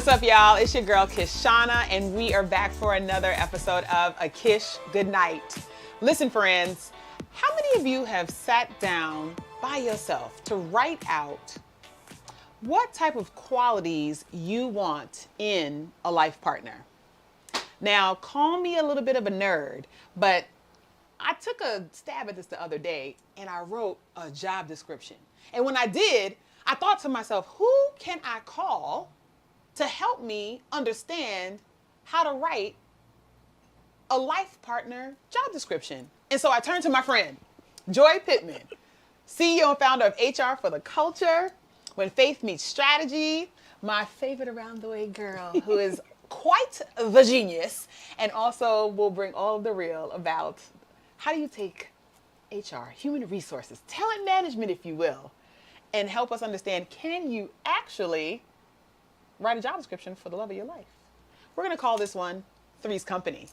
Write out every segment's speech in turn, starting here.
What's up, y'all? It's your girl, Kishana, and we are back for another episode of A Kish Goodnight. Listen, friends, how many of you have sat down by yourself to write out what type of qualities you want in a life partner? Now, call me a little bit of a nerd, but I took a stab at this the other day and I wrote a job description. And when I did, I thought to myself, who can I call to help me understand how to write a life partner job description? And so I turned to my friend, Joy Pittman, CEO and founder of HR for the Culture, When Faith Meets Strategy, my favorite around the way girl, who is quite the genius, and also will bring all of the real about how do you take HR, human resources, talent management, if you will, and help us understand, can you actually write a job description for the love of your life? We're going to call this one Three's Company.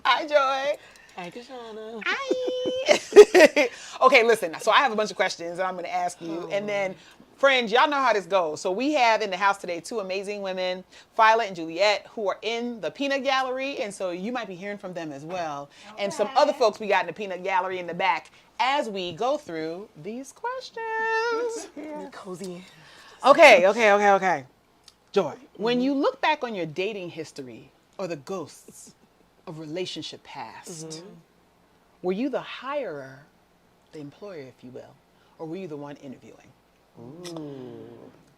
Hi, Joy. Hi, Kishana. Hi. Okay, listen. So I have a bunch of questions that I'm going to ask you. And then, friends, y'all know how this goes. So we have in the house today two amazing women, Phyla and Juliet, who are in the peanut gallery. And so you might be hearing from them as well. And some other folks we got in the peanut gallery in the back as we go through these questions. Be cozy. Okay. Joy, when you look back on your dating history or the ghosts of relationship past, were you the hirer, the employer, if you will, or were you the one interviewing?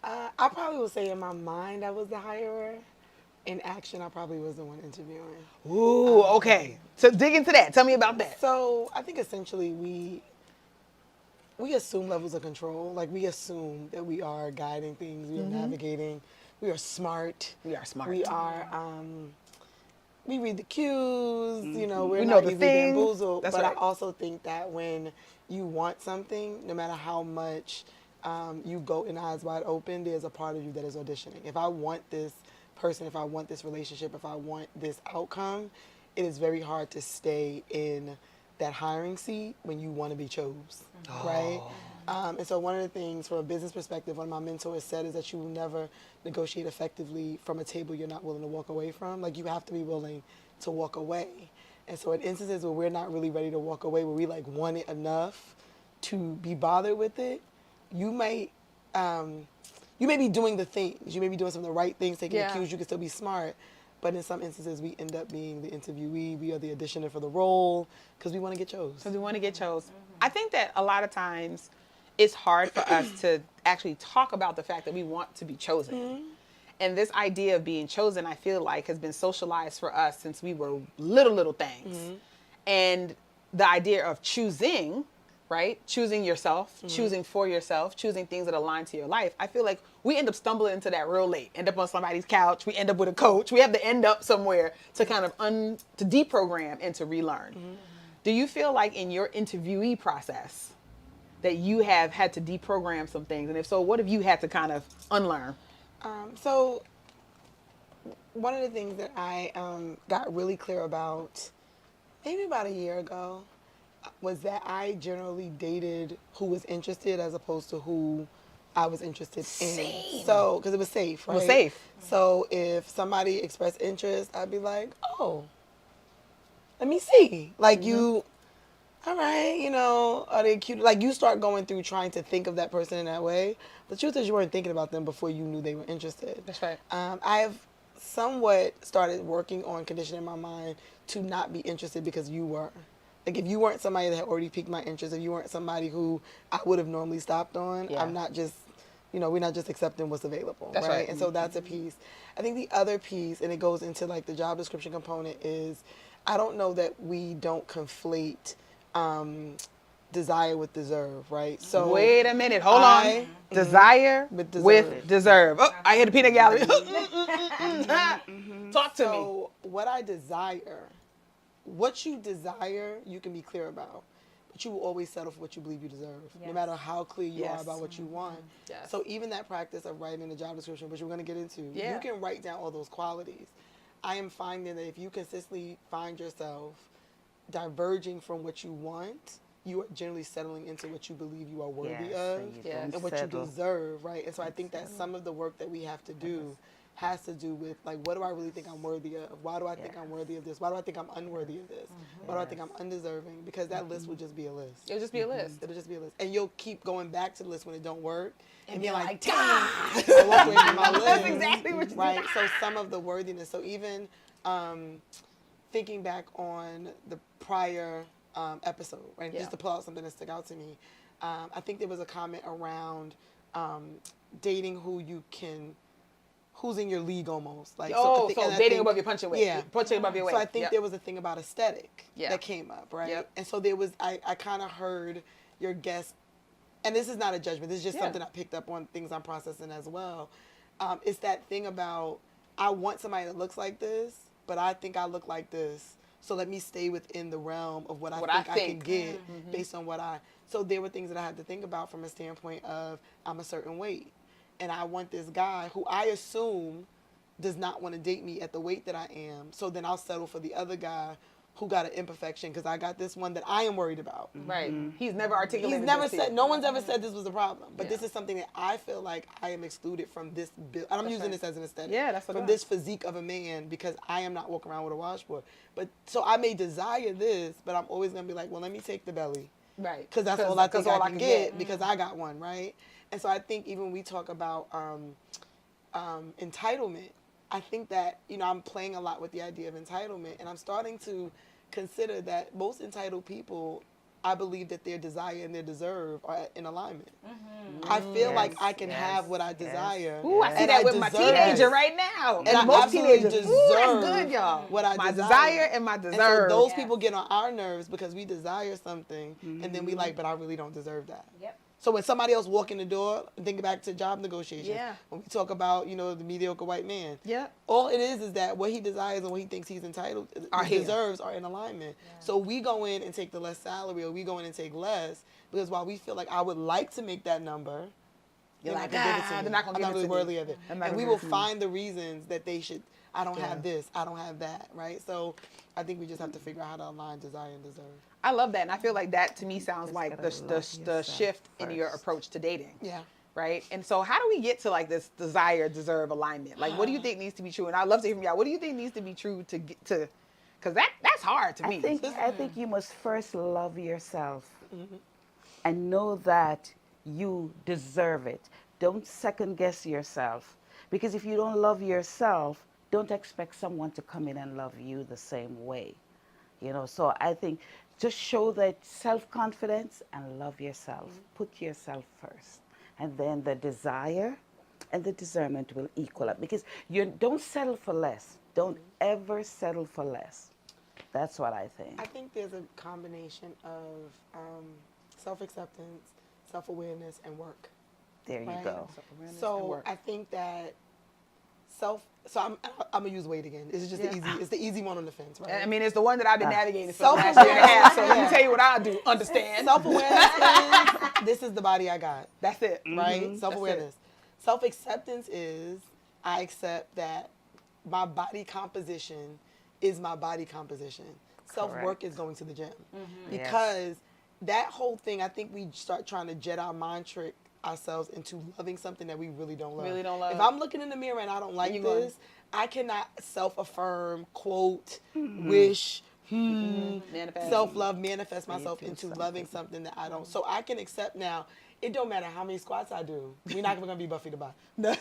I probably would say in my mind I was the hirer. In action, I probably was the one interviewing. Ooh, okay. So dig into that. Tell me about that. So I think essentially we assume levels of control. Like we assume that we are guiding things, we are navigating, we are smart. We are smart. We are, we read the cues, you know, we're We know not the easily thing. bamboozled. That's but right. I also think that when you want something, no matter how much you go in eyes wide open, there's a part of you that is auditioning. If I want this person, if I want this relationship, if I want this outcome, it is very hard to stay in that hiring seat when you want to be chose, right? And so one of the things from a business perspective, one of my mentors said is that you will never negotiate effectively from a table you're not willing to walk away from. Like you have to be willing to walk away. And so in instances where we're not really ready to walk away, where we like want it enough to be bothered with it, you may be doing the things. You may be doing some of the right things, taking the cues. You can still be smart. But in some instances, we end up being the interviewee. We are the auditioner for the role because we want to get chose. Because we want to get chose. I think that a lot of times it's hard for us to actually talk about the fact that we want to be chosen. And this idea of being chosen, I feel like, has been socialized for us since we were little things. And the idea of choosing, right? Choosing yourself, choosing for yourself, choosing things that align to your life. I feel like we end up stumbling into that real late, end up on somebody's couch, we end up with a coach, we have to end up somewhere to kind of to deprogram and to relearn. Do you feel like in your interviewee process that you have had to deprogram some things? And if so, what have you had to kind of unlearn? So one of the things that I got really clear about maybe about a year ago was that I generally dated who was interested as opposed to who I was interested in. So, because it was safe, right? It was safe. So if somebody expressed interest, I'd be like, oh, let me see. Like you, all right, you know, are they cute? Like you start going through trying to think of that person in that way. The truth is you weren't thinking about them before you knew they were interested. That's right. I have somewhat started working on conditioning my mind to not be interested because you were. Like if you weren't somebody that had already piqued my interest, if you weren't somebody who I would have normally stopped on, I'm not just, you know, we're not just accepting what's available, That's right. And so that's a piece. I think the other piece, and it goes into like the job description component, is I don't know that we don't conflate desire with deserve, right? So wait a minute, hold on. Desire with deserve. Oh, I hear the peanut gallery. Talk to me. So what I desire, what you desire, you can be clear about. But you will always settle for what you believe you deserve, no matter how clear you are about what you want. So even that practice of writing the job description, which we're going to get into, you can write down all those qualities. I am finding that if you consistently find yourself diverging from what you want, you are generally settling into what you believe you are worthy Yes, of so you Yes. don't and what settle. you deserve, right? And so I think that some of the work that we have to do has to do with, like, what do I really think I'm worthy of? Why do I think I'm worthy of this? Why do I think I'm unworthy of this? Why do I think I'm undeserving? Because that list will just be a list. It'll just be a list. It'll just be a list. And you'll keep going back to the list when it don't work. And being you're like, like, damn, I walked away from my list. That's exactly what you Right? So some of the worthiness. So even thinking back on the prior episode, right? Yeah. Just to pull out something that stuck out to me. I think there was a comment around dating who's in your league almost. Like, Oh, and so I dating think- above your punching weight. Yeah. Punching above your weight. So I think Yep. there was a thing about aesthetic Yeah. that came up, right? Yep. And so there was, I kind of heard your guest, and this is not a judgment, this is just Yeah. something I picked up on, things I'm processing as well. It's that thing about, I want somebody that looks like this, but I think I look like this. So let me stay within the realm of what I think I can get based on so there were things that I had to think about from a standpoint of, I'm a certain weight. And I want this guy who I assume does not want to date me at the weight that I am. So then I'll settle for the other guy who got an imperfection because I got this one that I am worried about. Right. He's never articulated. He's never this to you. said, no one's ever said this was a problem. But Yeah. this is something that I feel like I am excluded from this build. And I'm using this as an aesthetic. Yeah, that's what from it this physique of a man because I am not walking around with a washboard. But so I may desire this, but I'm always going to be like, well, let me take the belly. Right. Because that's all I think I can get because I got one, right? And so I think even when we talk about entitlement, I think that, I'm playing a lot with the idea of entitlement, and I'm starting to consider that most entitled people, I believe that their desire and their deserve are in alignment. I feel like I can have what I desire. Ooh, I see and that with my deserve teenager it. right now. And I most absolutely teenagers. deserve Ooh, that's good, y'all. what I my desire. and my And deserve. so those people get on our nerves because we desire something, and then we like, but I really don't deserve that. Yep. So when somebody else walk in the door, think back to job negotiations. Yeah. When we talk about, the mediocre white man. Yeah. All it is that what he desires and what he thinks he's entitled, he deserves are in alignment. Yeah. So we go in and take the less salary, or we go in and take less, because while we feel like I would like to make that number, You're like, they're not they're going not to gonna give it to me. I'm not really worthy of it. And we will find. find the reasons that they should, I don't have this, I don't have that, right? So I think we just have to figure out how to align desire and deserve. I love that, and I feel like that to me sounds like the shift in your approach to dating. Yeah. Right. And so, how do we get to like this desire deserve alignment? Like, what do you think needs to be true? And I'd love to hear from y'all. What do you think needs to be true to get to? Because that's hard to me. I think you must first love yourself and know that you deserve it. Don't second guess yourself, because if you don't love yourself, don't expect someone to come in and love you the same way. So I think just show that self-confidence and love yourself. Put yourself first. And then the desire and the discernment will equal up, because you don't settle for less. Don't ever settle for less. That's what I think. I think there's a combination of self-acceptance, self-awareness, and work. There you right? go. So I think that so I'm gonna use weight again. It's just it's the easy one on the fence, right? I mean, it's the one that I've been navigating for the last year and a half. So let me tell you what I'll do. Understand? Self-awareness is, this is the body I got. That's it. Right? Self-awareness. Self-acceptance is, I accept that my body composition is my body composition. Self-work is going to the gym. Because that whole thing, I think we start trying to jet our mind trick ourselves into loving something that we really don't love. If I'm looking in the mirror and I don't like this, I cannot self-affirm, quote, wish, self-love, manifest myself into loving something that I don't. So I can accept now, it don't matter how many squats I do. We're not even going to be Buffy the Bot. Like,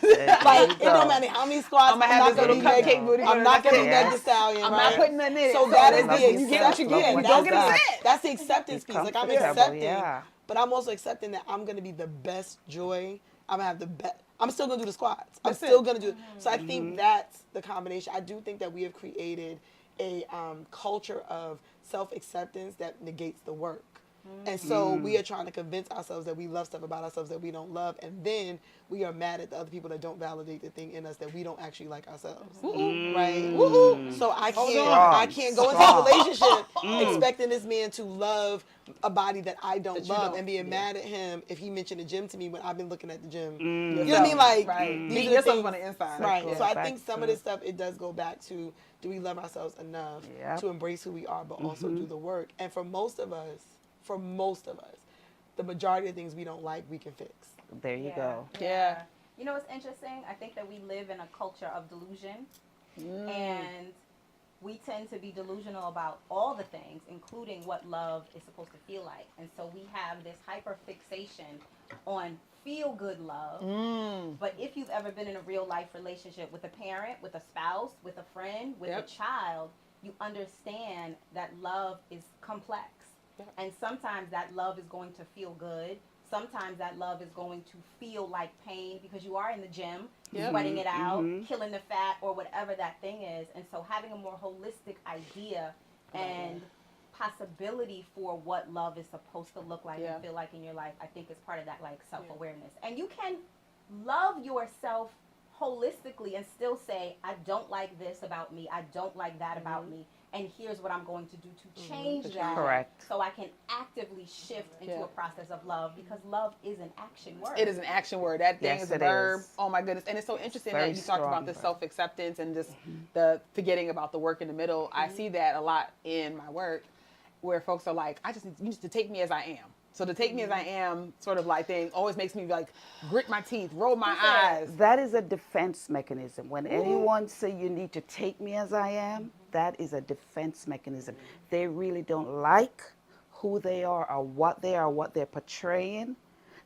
it don't matter how many squats. I'm going to have this little cupcake booty. I'm not going to be Meg Thee Stallion. I'm not putting nothing in it. So that is the you get what you get. You don't get upset. That's the acceptance piece. Like, I'm accepting. Yeah. But I'm also accepting that I'm going to be the best joy. I'm going to have the best. I'm still going to do the squats. I'm still going to do it. So I think that's the combination. I do think that we have created a culture of self-acceptance that negates the work. And so we are trying to convince ourselves that we love stuff about ourselves that we don't love. And then we are mad at the other people that don't validate the thing in us that we don't actually like ourselves. Right? So I can't go into a relationship expecting this man to love a body that I don't love and being mad at him if he mentioned the gym to me when I've been looking at the gym. You know what I mean? Like, beat yourself on the inside. Right. So I think some of this stuff, it does go back to, do we love ourselves enough to embrace who we are, but also do the work? And for most of us, for most of us, the majority of things we don't like, we can fix. There you go. Yeah. You know what's interesting? I think that we live in a culture of delusion, and we tend to be delusional about all the things, including what love is supposed to feel like. And so we have this hyper fixation on feel good love. But if you've ever been in a real life relationship with a parent, with a spouse, with a friend, with a child, you understand that love is complex. And sometimes that love is going to feel good. Sometimes that love is going to feel like pain because you are in the gym, sweating it out, killing the fat, or whatever that thing is. And so having a more holistic idea and possibility for what love is supposed to look like and feel like in your life, I think is part of that, like, self-awareness. And you can love yourself holistically and still say, I don't like this about me, I don't like that about me, and here's what I'm going to do to change that. Correct. So I can actively shift into a process of love, because love is an action word. It is an action word. That thing Yes, is a it verb. is. Oh my goodness. And it's so interesting Very that you talked about strong the verb. self-acceptance and just the forgetting about the work in the middle. I see that a lot in my work where folks are like, you need to take me as I am. So the take me as I am sort of like thing always makes me like grit my teeth, roll my eyes. That is a defense mechanism. When anyone say you need to take me as I am, that is a defense mechanism. They really don't like who they are or what they're portraying.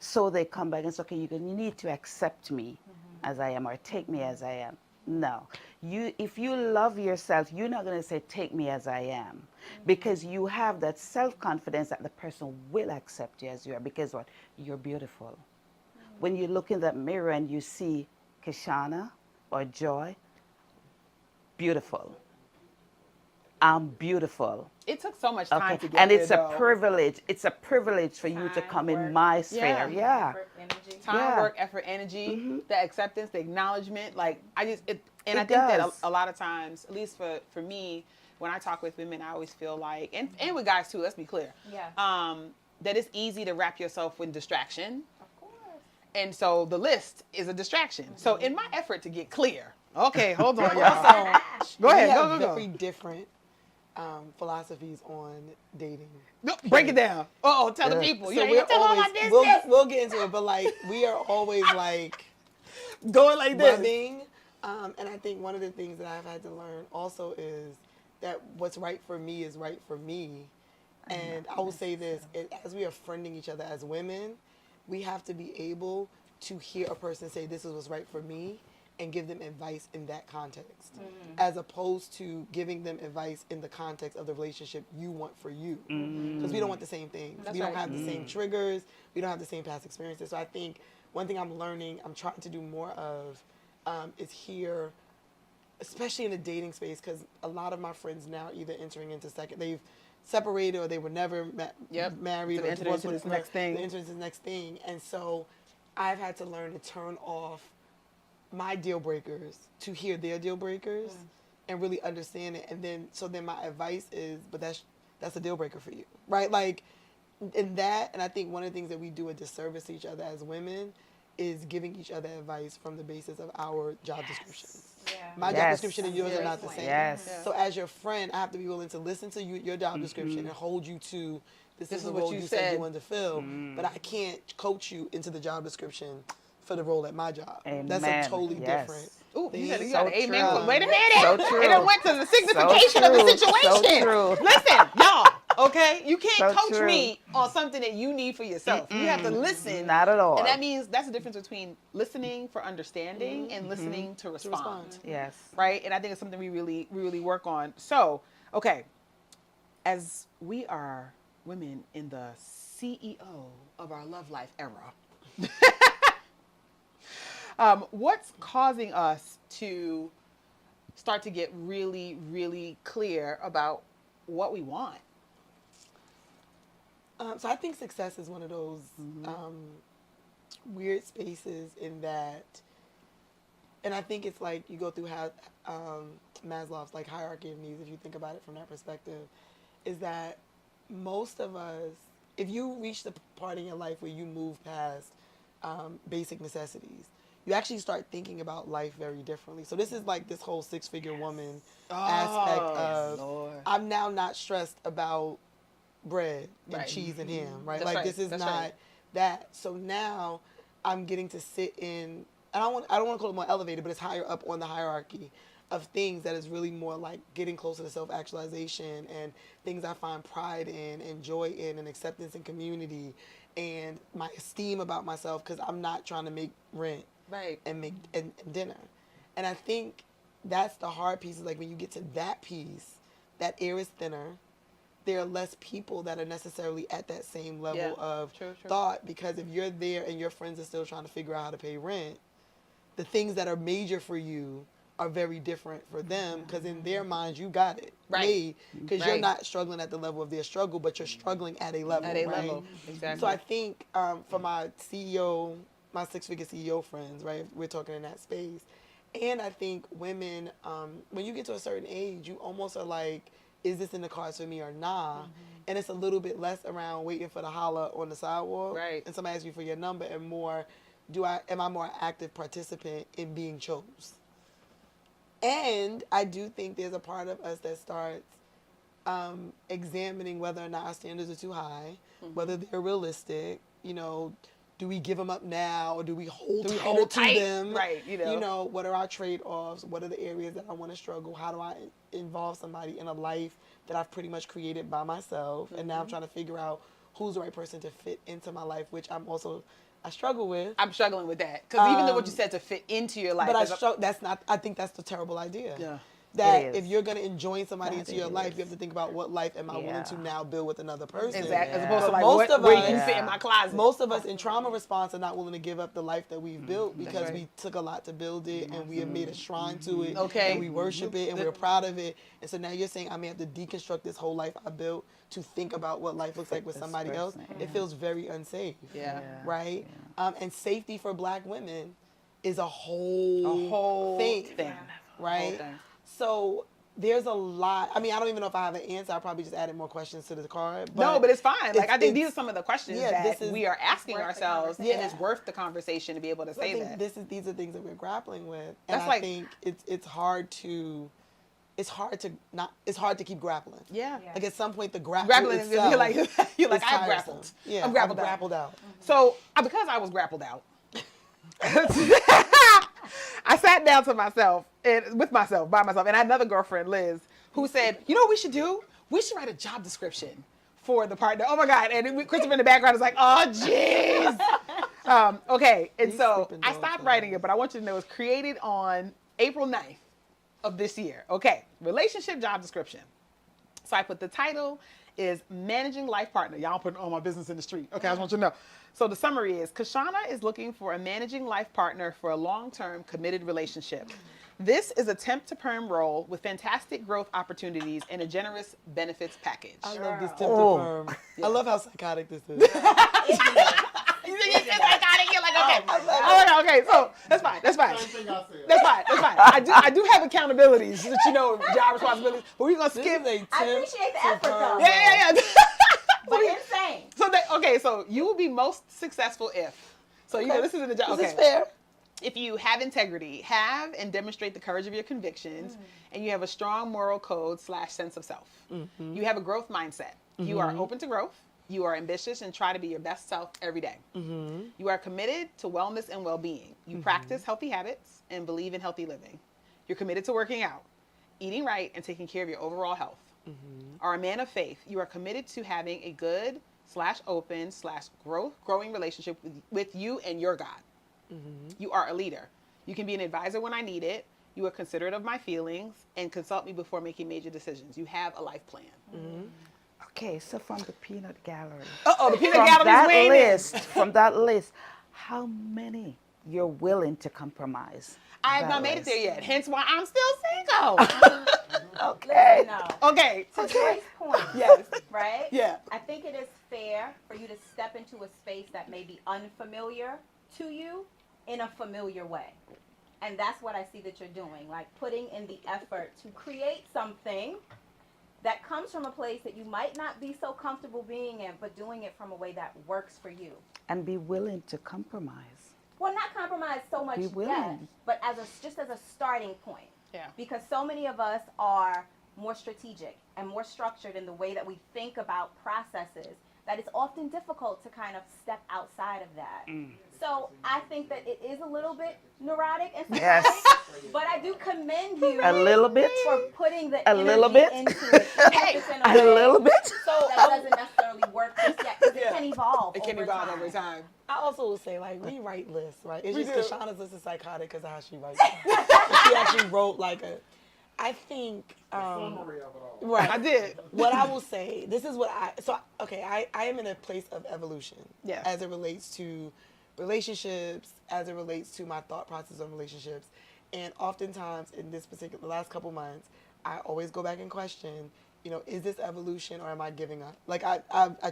So they come back and say, okay, you need to accept me as I am or take me as I am. No. If you love yourself, you're not going to say, take me as I am. Because you have that self-confidence that the person will accept you as you are. Because what? You're beautiful. When you look in that mirror and you see Kishana or Joy, beautiful. I'm beautiful. It took so much time to get And there, it's though. a privilege. It's a privilege for you to Time, come in work, my sphere. Yeah. effort, energy. Time, Yeah. work, effort, energy, the acceptance, the acknowledgement. Like I think It that does. a lot of times, at least for me, when I talk with women, I always feel like, and with guys too, let's be clear, that it's easy to wrap yourself with distraction. Of course. And so the list is a distraction. So in my effort to get clear, okay, hold on, y'all. Go We ahead, have go. very different philosophies on dating. No, break it down. Tell the people. So You ain't we're gonna tell all my always, business. we'll get into it, but like we are always like Going like this. rubbing. And I think one of the things that I've had to learn also is that what's right for me is right for me. And I will say this, as we are friending each other as women, we have to be able to hear a person say, this is what's right for me, and give them advice in that context, as opposed to giving them advice in the context of the relationship you want for you. Because we don't want the same things. We don't have the same triggers. We don't have the same past experiences. So I think one thing I'm learning, I'm trying to do more of, is hear, especially in the dating space, because a lot of my friends now are either entering into they've separated or they were never married. So or they entered divorced, into this whatever. next thing. They entered into this next thing. And so I've had to learn to turn off my deal breakers to hear their deal breakers and really understand it. And then, so then my advice is, but that's a deal breaker for you, right? Like in that, and I think one of the things that we do a disservice to each other as women is giving each other advice from the basis of our job descriptions. Yeah. My job Yes. description and yours are not the Yes. same. Yes. So as your friend, I have to be willing to listen to your job description and hold you to this is the what role you you said. said you wanted to fill, but I can't coach you into the job description for the role at my job. That's a Amen. totally Yes. different Ooh, thing. you got So an amen. true. Wait a minute. So true. It done went to the signification of the true. situation. So true. Listen, y'all. Okay, you can't So coach true. me on something that you need for yourself. You have to listen. Not at all. And that means that's the difference between listening for understanding and listening to respond. Yes. Right? And I think it's something we really work on. So, okay, as we are women in the CEO of our love life era, what's causing us to start to get really clear about what we want? So I think success is one of those weird spaces in that, and I think it's like you go through Maslow's like hierarchy of needs, if you think about it from that perspective, is that most of us, if you reach the part in your life where you move past basic necessities, you actually start thinking about life very differently. So this is like this whole six-figure woman aspect of, Lord. I'm now not stressed about bread and Right. cheese and ham, right? That's Like right. this is That's not right. that. So now I'm getting to sit in, and I don't want to call it more elevated, but it's higher up on the hierarchy of things that is really more like getting closer to self-actualization and things I find pride in and joy in and acceptance and community and my esteem about myself because I'm not trying to make rent Right. and make and dinner. And I think that's the hard piece is like when you get to that piece, that air is thinner. There are less people that are necessarily at that same level Yeah. of True. thought because if you're there and your friends are still trying to figure out how to pay rent, the things that are major for you are very different for them because in their minds you got it Right. made because you're Right. not struggling at the level of their struggle, but you're struggling at a level. At a right? level. Exactly. So I think for my CEO, my six-figure CEO friends, right, we're talking in that space. And I think women, when you get to a certain age, you almost are like, is this in the cards for me or nah? And it's a little bit less around waiting for the holler on the sidewalk. Right. And somebody asks you for your number and more, am I more active participant in being chose? And I do think there's a part of us that starts examining whether or not our standards are too high, whether they're realistic, do we give them up now or do we hold tighter tight? to them? Right, What are our trade-offs? What are the areas that I want to struggle? How do I involve somebody in a life that I've pretty much created by myself? And now I'm trying to figure out who's the right person to fit into my life, which I struggle with. I'm struggling with that because even though what you said to fit into your life, But I think that's the terrible idea. Yeah. That It is. if you're going to enjoin somebody That into your it life, is. you have to think about what life am I willing to Yeah. now build with another person. exactly as Yeah. opposed to But like most of where us- you fit in my closet. Most of us in trauma response are not willing to give up the life that we've built because right. we took a lot to build it and we have made a shrine to it. Okay. And we worship it and we're proud of it. And so now you're saying I may have to deconstruct this whole life I built to think about what life looks like with this somebody else. person, It feels very unsafe. Yeah. Right? And safety for black women is a whole thing. Right? Whole thing. So there's a lot. I mean, I don't even know if I have an answer. I probably just added more questions to the card. No, but it's fine. Like I think these are it's- some of the questions yeah, that this is- we are asking worth the ourselves, and conversation. it's worth the conversation to be able to I say think that. these are things that we're grappling with, and That's I like- think it's hard to keep grappling. Yeah. Like at some point, the grapple Grappling is itself you're like is I've tiresome. grappled. Yeah, I'm grappled out. grappled out. So because I was grappled out, I sat down to myself and by myself, and I had another girlfriend, Liz, who said, "You know what we should do? We should write a job description for the partner." Oh my God! And Christopher in the background is like, "Oh jeez." Okay, and These so sleeping I dogs stopped are writing nice. it, but I want you to know it's created on April 9th of this year. Okay, relationship job description. So I put the title is Managing Life Partner. Y'all putting all my business in the street. Okay, I just want you to know. So the summary is Kashana is looking for a managing life partner for a long-term committed relationship. This is a temp to perm role with fantastic growth opportunities and a generous benefits package. I love this Girl. tip Oh. to perm. I love how psychotic this is. You think it's psychotic? You're like, okay. Oh, okay, so that's fine. That's fine. Same thing I said. That's fine. That's fine. I do have accountabilities that job responsibilities, but we're gonna This skip. is a tip I appreciate the to effort, perm. though. Yeah. But insane. So you will be most successful if. So this is in the job. This Okay. is fair. If you have integrity, have and demonstrate the courage of your convictions, and you have a strong moral code / sense of self. You have a growth mindset. You are open to growth. You are ambitious and try to be your best self every day. You are committed to wellness and well-being. You practice healthy habits and believe in healthy living. You're committed to working out, eating right, and taking care of your overall health. Are a man of faith. You are committed to having a good / open / growing relationship with you and your God. You are a leader. You can be an advisor when I need it. You are considerate of my feelings and consult me before making major decisions. You have a life plan. Okay, so from the peanut gallery. Uh-oh, the peanut From gallery's that weighing in. list, from that list, how many you're willing to compromise? I have that not made it there list? yet, hence why I'm still single. Okay. No. Okay. To Joy's point, Yes. right? Yeah. I think it is fair for you to step into a space that may be unfamiliar to you in a familiar way. And that's what I see that you're doing, like putting in the effort to create something that comes from a place that you might not be so comfortable being in, but doing it from a way that works for you. And be willing to compromise. Well, not compromise so much Be yet, willing. but just as a starting point. Yeah. Because so many of us are more strategic and more structured in the way that we think about processes, that it's often difficult to kind of step outside of that. So I think that it is a little bit neurotic and Yes. psychotic, but I do commend you A little bit. for putting the A energy little bit. into it. Even if it's in A way little bit. So that doesn't necessarily work just yet, because it can evolve. It can over evolve time. over time. I also will say, like, we write lists, right? It's We just do. Kashana's list is psychotic because of how she writes them. She actually wrote like I think, right. I did. What I will say, this is what I am in a place of evolution. Yes. As it relates to relationships, as it relates to my thought process on relationships. And oftentimes in the last couple months, I always go back and question, is this evolution or am I giving up? Like I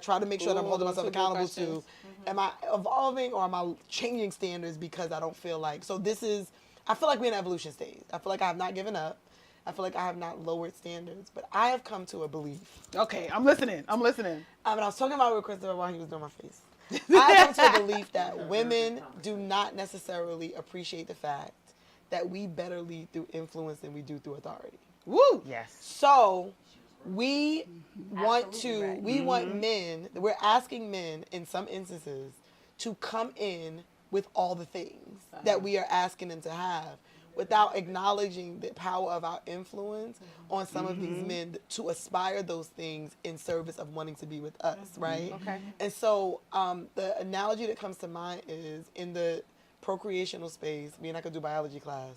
try to make sure that I'm Ooh, holding those myself are good accountable questions. to, am I evolving or am I changing standards because I don't feel like, I feel like we're in an evolution stage. I feel like I have not given up. I feel like I have not lowered standards, but I have come to a belief. Okay, I'm listening. And I was talking about it with Christopher while he was doing my face. I have come to a belief that women do not necessarily appreciate the fact that we better lead through influence than we do through authority. Woo! Yes. So we want Absolutely right. want men, we're asking men in some instances to come in with all the things that we are asking them to have without acknowledging the power of our influence on some of these men to aspire those things in service of wanting to be with us, right? Okay. And so the analogy that comes to mind is in the procreational space, me and I could do biology class,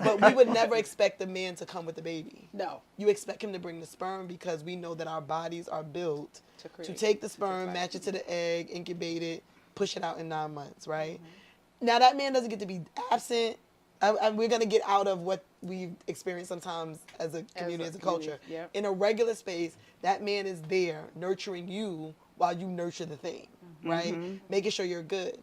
but we would never expect the man to come with the baby. No. You expect him to bring the sperm because we know that our bodies are built To to create. take the sperm, match it to the egg, incubate it, push it out in 9 months, right? Now that man doesn't get to be absent. And we're going to get out of what we've experienced sometimes as a community, as a culture. Yep. In a regular space, that man is there nurturing you while you nurture the thing, right? Making sure you're good.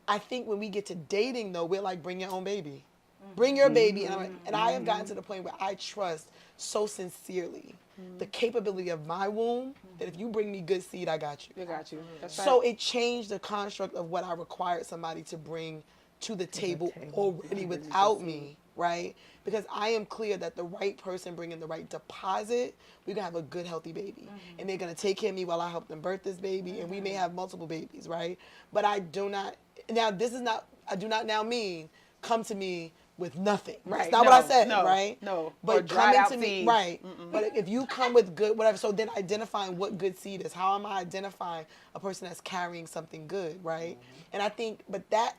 I think when we get to dating, though, we're like, bring your own baby. Bring your baby. And I have gotten to the point where I trust so sincerely the capability of my womb that if you bring me good seed, I got you. I got you. That's So right. it changed the construct of what I required somebody to bring to the table already without me, right? Because I am clear that the right person bringing the right deposit, we're going to have a good, healthy baby. And they're going to take care of me while I help them birth this baby, and we may have multiple babies, right? But I do not now mean come to me with nothing. Right. That's not No, what I said, no, right? no. Or But dried come out into me, seeds. right? But if you come with good, whatever, so then identifying what good seed is. How am I identifying a person that's carrying something good, right? And I think, but that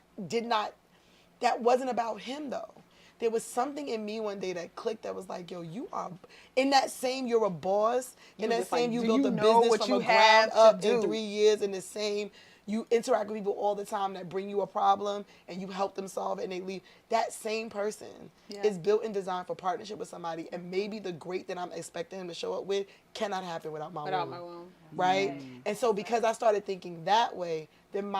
wasn't about him though. There was something in me one day that clicked that was like, yo, you are, in that same you're a boss, in that just like, same you do built you a know business what from you a ground have to up in do? 3 years, in the same, you interact with people all the time that bring you a problem and you help them solve it and they leave. That same person is built and designed for partnership with somebody, and maybe the great that I'm expecting him to show up with cannot happen without my Without womb. my womb. Right? And so because I started thinking that way, then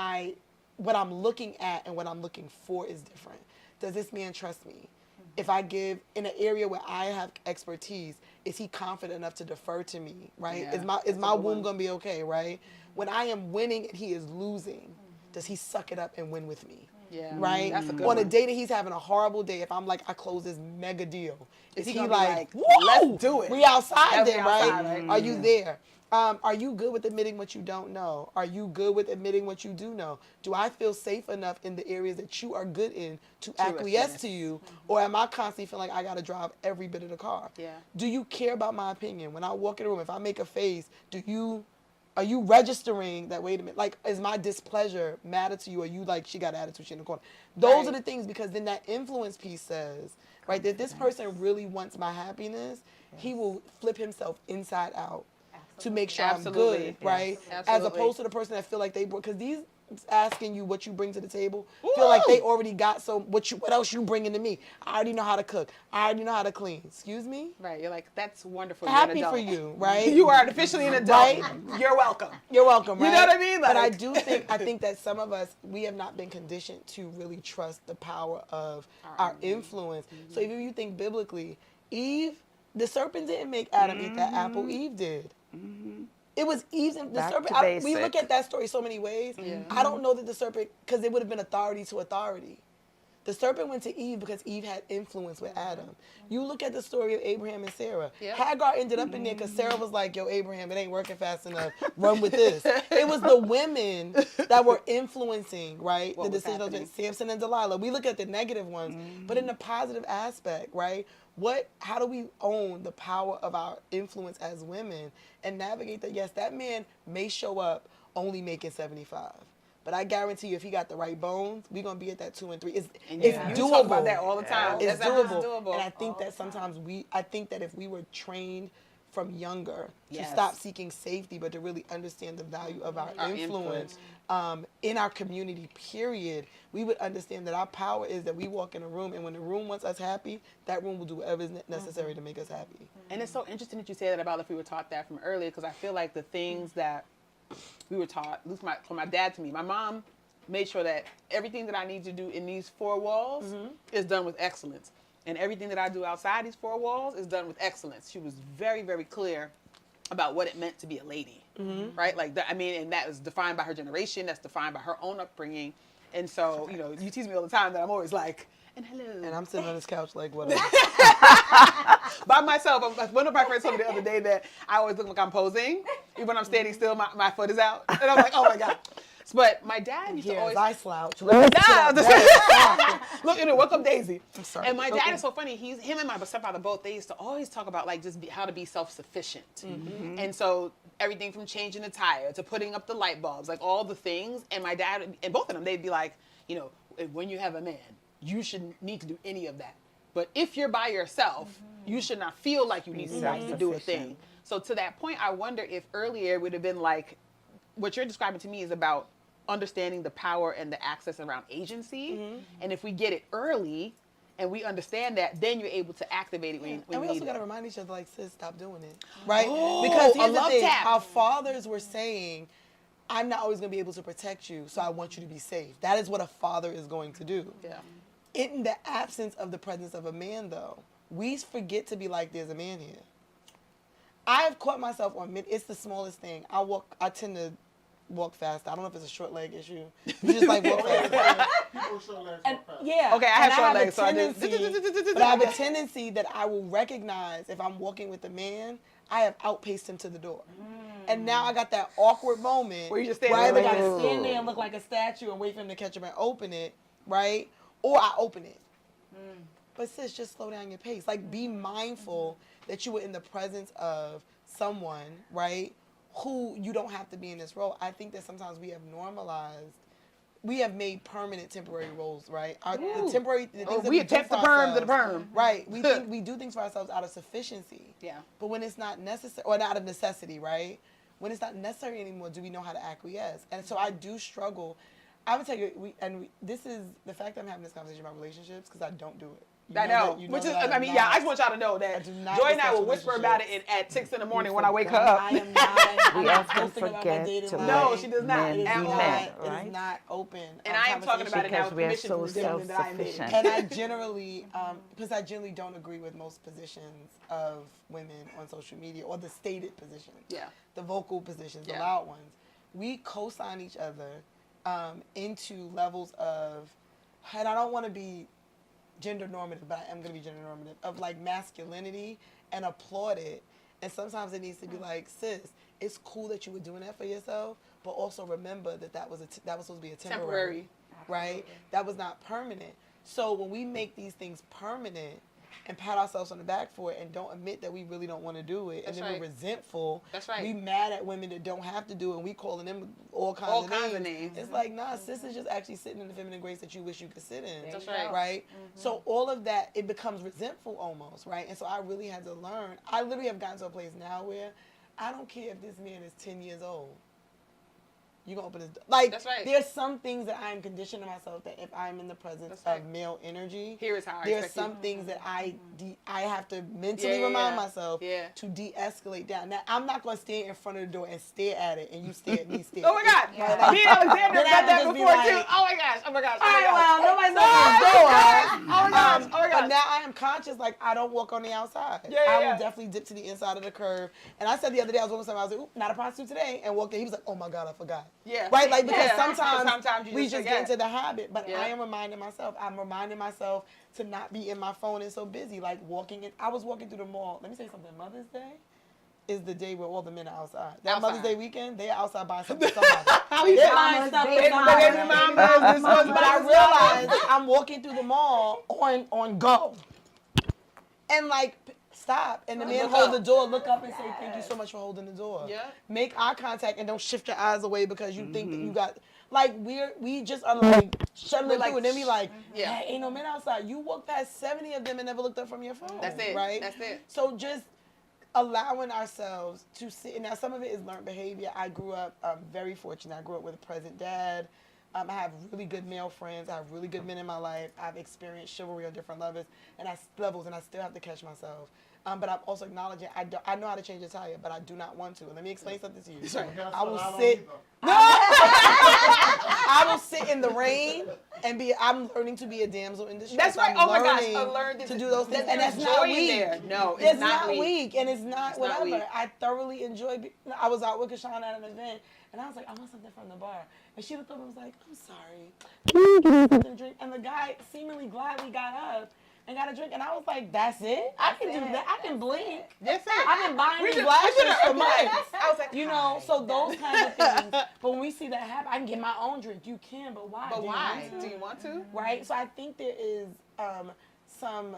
what I'm looking at and what I'm looking for is different. Does this man trust me? If I give in an area where I have expertise, is he confident enough to defer to me, right? Yeah, Is my womb gonna be okay, right? When I am winning and he is losing, does he suck it up and win with me? Yeah. Right? That's a good On one. a day that he's having a horrible day, if I'm like, I close this mega deal, is he he gonna be like, like, whoa, let's do it? We outside Yeah, we then, outside, right? right? Are you there? Are you good with admitting what you don't know? Are you good with admitting what you do know? Do I feel safe enough in the areas that you are good in to acquiesce assist. to you? Or am I constantly feeling like I got to drive every bit of the car? Yeah. Do you care about my opinion? When I walk in a room, if I make a face, are you registering that, wait a minute, like, is my displeasure matter to you? Or you like, she got attitude, she in the corner? Those are the things, because then that influence piece says, right, that this person really wants my happiness. He will flip himself inside out to make sure Absolutely. I'm good, right? Yes. As Absolutely. opposed to the person that feel like they, because these asking you what you bring to the table feel like they already got, so what else you bringing to me? I already know how to cook. I already know how to clean. Excuse me? Right. You're like, that's wonderful. You're an Happy adult. for you, right? You are officially an adult. Right? You're welcome. You're welcome, right? You know what I mean? But I Like- do think that some of us, we have not been conditioned to really trust the power of our influence. So if you think biblically, Eve, the serpent didn't make Adam eat that apple. Eve did. It was Eve's, the Back serpent. to We basic. look at that story so many ways. I don't know that the serpent, because it would have been authority to authority. The serpent went to Eve because Eve had influence with Adam. You look at the story of Abraham and Sarah. Yep. Hagar ended up in there because Sarah was like, yo, Abraham, it ain't working fast enough. Run with this. It was the women that were influencing, right? What the was decision of happening. Samson and Delilah. We look at the negative ones, but in the positive aspect, right? How do we own the power of our influence as women and navigate that? Yes, that man may show up only making 75. But I guarantee you, if he got the right bones, we're gonna be at that 2 and 3. It's You doable. talk about that all the time. It's That's doable. And I think that sometimes I think that if we were trained from younger to Yes. stop seeking safety, but to really understand the value of our influence in our community, period, we would understand that our power is that we walk in a room, and when the room wants us happy, that room will do whatever is necessary to make us happy. And it's so interesting that you say that about if we were taught that from earlier, because I feel like the things that we were taught, at least from my dad to me, my mom made sure that everything that I need to do in these four walls is done with excellence. And everything that I do outside these four walls is done with excellence. She was very, very clear about what it meant to be a lady, right? Like, and that was defined by her generation. That's defined by her own upbringing. And so, you tease me all the time that I'm always like, and hello. And I'm sitting on this couch like, whatever. By myself. One of my friends told me the other day that I always look like I'm posing. Even when I'm standing still, my foot is out. And I'm like, oh my God. But my dad used to Here, always... as I slouch. Look, welcome Daisy. I'm sorry. And my dad is so funny. Him and my stepfather both, they used to always talk about like how to be self-sufficient. And so everything from changing the tire to putting up the light bulbs, like all the things. And my dad, and both of them, they'd be like, when you have a man, you shouldn't need to do any of that. But if you're by yourself, you should not feel like you need somebody to do a thing. So to that point, I wonder if earlier it would have been like, what you're describing to me is about understanding the power and the access around agency. And if we get it early and we understand that, then you're able to activate it when And you we need also got to it. remind each other, like, sis, stop doing it. Right? Oh, Because a here's the love thing. tap. Our fathers were saying, I'm not always going to be able to protect you, so I want you to be safe. That is what a father is going to do. Yeah. In the absence of the presence of a man, though, we forget to be like, there's a man here. I have caught myself on it's the smallest thing. I tend to walk fast. I don't know if it's a short leg issue. You just like walk fast. People with short legs And, walk fast. yeah. Okay, I have and short a legs, so I just- tendency, but I have a tendency that I will recognize if I'm walking with a man, I have outpaced him to the door. And now I got that awkward moment Where you just stand where I either there got like, to stand there and look like a statue and wait for him to catch him and open it, right? Or I open it. But sis, just slow down your pace. Like, be mindful that you were in the presence of someone, right, who you don't have to be in this role. I think that sometimes we have made permanent temporary roles, right? The things that we do attempt for the perm to the ourselves, perm. Right. We think we do things for ourselves out of sufficiency. Yeah. But when it's not necessary, or out of necessity, right? When it's not necessary anymore, do we know how to acquiesce? And so I do struggle. I would tell you, this is the fact that I'm having this conversation about relationships because I don't do it. I know. You Which is, that I just want y'all to know that do not Joy and I discuss will whisper about it at 6 in the morning when I wake her up. I am not. We often forget to No, let she does not. men At be all. men, It right? is not open. And I am talking about it now Because with we are permission so from the gentleman that I am dating. self-sufficient. And I generally, because I generally don't agree with most positions of women on social media, or the stated positions. Yeah. The vocal positions, the Yeah. loud ones. We co-sign each other into levels of, and I don't want to be gender normative, but I am going to be gender normative, of like masculinity, and applaud it. And sometimes it needs to be like, sis, it's cool that you were doing that for yourself, but also remember that was supposed to be a temporary. Right? That was not permanent. So when we make these things permanent and pat ourselves on the back for it and don't admit that we really don't want to do it, That's and then right. we're resentful, That's right. we mad at women that don't have to do it, and we calling them all kinds of names. It's like, nah, sis is just actually sitting in the feminine grace that you wish you could sit in. That's right. Right? So all of that, it becomes resentful almost, right? And so I really had to learn. I literally have gotten to a place now where I don't care if this man is 10 years old. You gonna open his door. Like, That's right. There's some things that I am conditioning myself that if I'm in the presence That's right. of male energy, Here is how I there's expect some you. things that I have to mentally Yeah, remind yeah. myself Yeah. to de-escalate down. Now, I'm not gonna stand in front of the door and stare at it, and you stare at me stare. Oh my God. Yeah. Me and Alexander Then I got would that just be before like, too. Oh my gosh. Oh my gosh. Oh All my right, gosh. well, nobody's Oh opening the door. my gosh. Oh my gosh. But now I am conscious, like, I don't walk on the outside. Yeah, I yeah. will definitely dip to the inside of the curve. And I said the other day, I was walking with somebody, I was like, ooh, not a prostitute today, and walked in. He was like, oh my God, I forgot. Yeah. Right? Like, because Yeah. sometimes you we just get forget. into the habit. But Yeah. I am reminding myself, to not be in my phone and so busy. Like, walking in, I was walking through the mall. Let me say something. Mother's Day is the day where all the men are outside. That Mother's Day weekend, they're outside buying something for somebody. They're buying stuff baby for mamas. But I realized I'm walking through the mall on go. And like, stop. And the man Look hold up. the door, look up and say, thank you so much for holding the door. Yeah. Make eye contact and don't shift your eyes away because you think that you got, like, we just are like shuttling like, through. And then we like, yeah. hey, ain't no men outside. You walk past 70 of them and never looked up from your phone. That's it. Right? That's it. So just allowing ourselves to sit, and now some of it is learned behavior. I grew up very fortunate. I grew up with a present dad. I have really good male friends. I have really good men in my life. I've experienced chivalry on different levels, and I still have to catch myself. But I'm also acknowledging I know how to change a tire, but I do not want to. And let me explain something to you. I will sit. I will sit in the rain and I'm learning to be a damsel in distress. That's right. I'm Oh my gosh. learning I learned to do those things, and there's that's not joy in weak. there. No, It's not weak, and it's not It's not whatever. weak. I thoroughly enjoy. I was out with Kashana at an event, and I was like, I want something from the bar, and she looked over and was like, I'm sorry, can you give me something to drink? And the guy seemingly gladly got up and got a drink, and I was like, that's it? I can do that. I can blink. That's it. I've been buying these should- glasses we should've- for months. I was like, You know, so those kinds of things. But when we see that happen, I can get my own drink. You can, but why? But Do you why? want to? Do you want to? Right? So I think there is some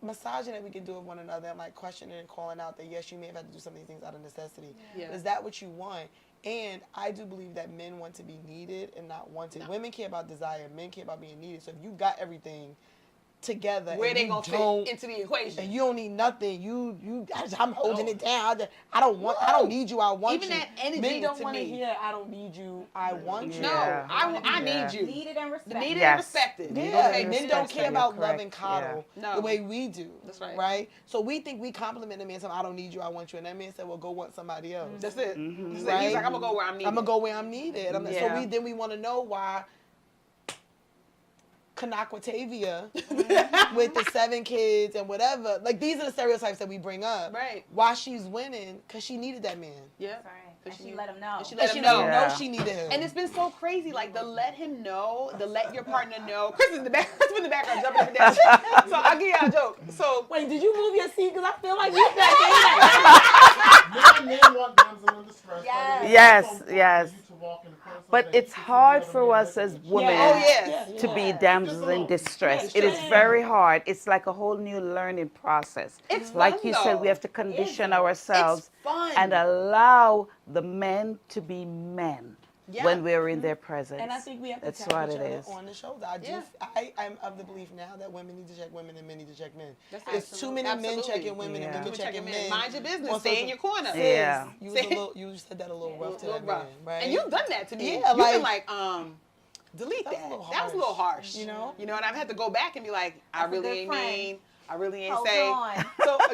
massaging that we can do of one another and like questioning and calling out that yes, you may have had to do some of these things out of necessity. Yeah. But is that what you want? And I do believe that men want to be needed and not wanted. No. Women care about desire, men care about being needed. So if you got everything together, Where and they you gonna don't, fit into the equation? and you don't need nothing. I'm holding it down. I don't need you. I want Even you. that energy Men don't to want to me. hear, I don't need you. I want you. No, Yeah. I Yeah. need you. Needed and respected. Needed and Yes. respected. Yeah, Okay, men don't care You're about love correct. and coddle Yeah. the No. way we do. That's right. Right? So we think we compliment a man saying, I don't need you, I want you. And that man said, well, go want somebody else. That's it. Mm-hmm. He's Right? like, I'm gonna go where I'm needed. I'm going to go where I'm needed. So Yeah. we want to know why Kanakwatavia with the 7 kids and whatever. Like, these are the stereotypes that we bring up. Right. Why she's winning, because she needed that man. Yeah. That's right. And But she she- let him know. and she And let she him doesn't know. Yeah. know she needed him. And it's been so crazy, like the let him know, the let your partner know. Chris is in the back. Chris is in the background jumping up and down. So I'll give y'all a joke. So Wait, did you move your seat? Because I feel like you back in there. Men want damsel in distress. but Yes. it's Yes, also important yes. for you to walk in the person But that it's you see hard the other for man us living as with. women oh yes. Yeah. to be Yeah. damsels Just a in little. distress. Yes, It is yes. very hard. It's like a whole new learning process. It's like fun, you said, we though. have to condition It's ourselves It's fun. and allow the men to be men Yeah. when we're in their presence. And I think we have to That's tap what each it other is. on the shoulder. Yeah. I'm of the belief now that women need to check women and men need to check men. That's There's too many men absolutely. checking women and Yeah. women Too much checking checking men. Mind your business. on Stay in social- your corner. Sis, Yeah. you said that a little rough to Little that rough. man, right? And you've done that to me. Yeah, You've been like- like, delete That that. was a little That was a little harsh, harsh. you know? You know, and I've had to go back and be like, I That's a really good ain't friend. mean. I really ain't Hold say. on.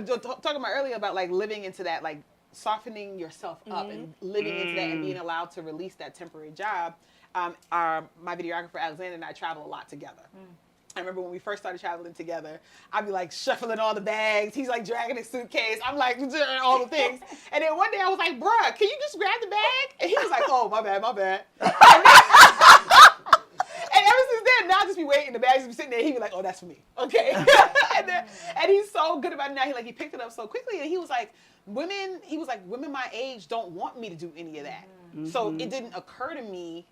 So talking about earlier about like living into that, like softening yourself up and living into that and being allowed to release that temporary job. My videographer Alexander and I travel a lot together. I remember when we first started traveling together, I'd be like shuffling all the bags. He's like dragging his suitcase. I'm like doing all the things. And then one day I was like, bruh, can you just grab the bag? And he was like, oh, my bad, my bad. And ever since then, now I just be waiting. The bags just be sitting there. He'd be like, "Oh, that's for me." Okay. and he's so good about it now. He picked it up so quickly, and he was like, "Women." He was like, "Women my age don't want me to do any of that." So it didn't occur to me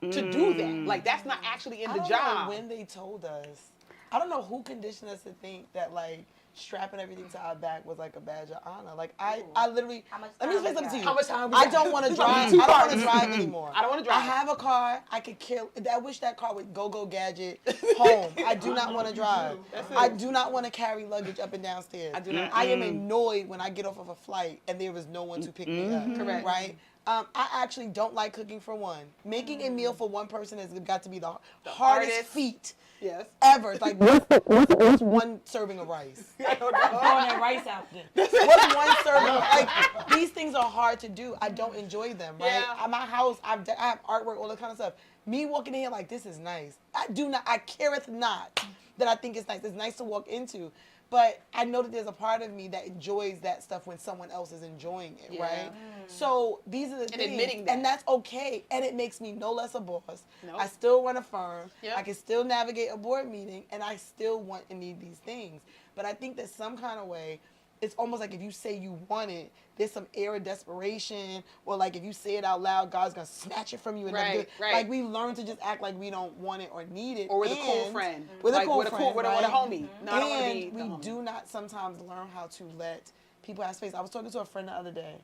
to do that. Like that's not actually in I the don't job. know when they told us. I don't know who conditioned us to think that like strapping everything to our back was like a badge of honor. Like I literally. How much Let me time explain we something to you. got? How much time we I got? don't want to It's like drive. I two don't want cars. to drive anymore. I don't wanna drive. I have a car. I could kill. I wish that car would go gadget home. I do not want to drive. I do not want to carry luggage up and downstairs. I do not. I am annoyed when I get off of a flight and there is no one to pick me up. Correct. Right. I actually don't like cooking for one. Making a meal for one person has got to be the hardest hardest. feat Yes. ever. It's like what's one serving of rice? I don't know. Throwing that rice out there. What's one serving? Like these things are hard to do. I don't enjoy them. Right? Yeah. At my house, I have artwork, all that kind of stuff. Me walking in here like this is nice. I do not. I careth not that I think is nice. It's nice to walk into. But I know that there's a part of me that enjoys that stuff when someone else is enjoying it, right? So these are the things. admitting that. And that's okay. And it makes me no less a boss. Nope. I still run a firm. Yep. I can still navigate a board meeting. And I still want and need these things. But I think that some kind of way, it's almost like if you say you want it, there's some air of desperation, or like if you say it out loud, God's gonna snatch it from you. And never do it. Right. Like we learn to just act like we don't want it or need it. Or with a cool And- friend. With Like, a cool with friend, with a right? homie. No, I don't want to be And the we homie. do not sometimes learn how to let people have space. I was talking to a friend the other day,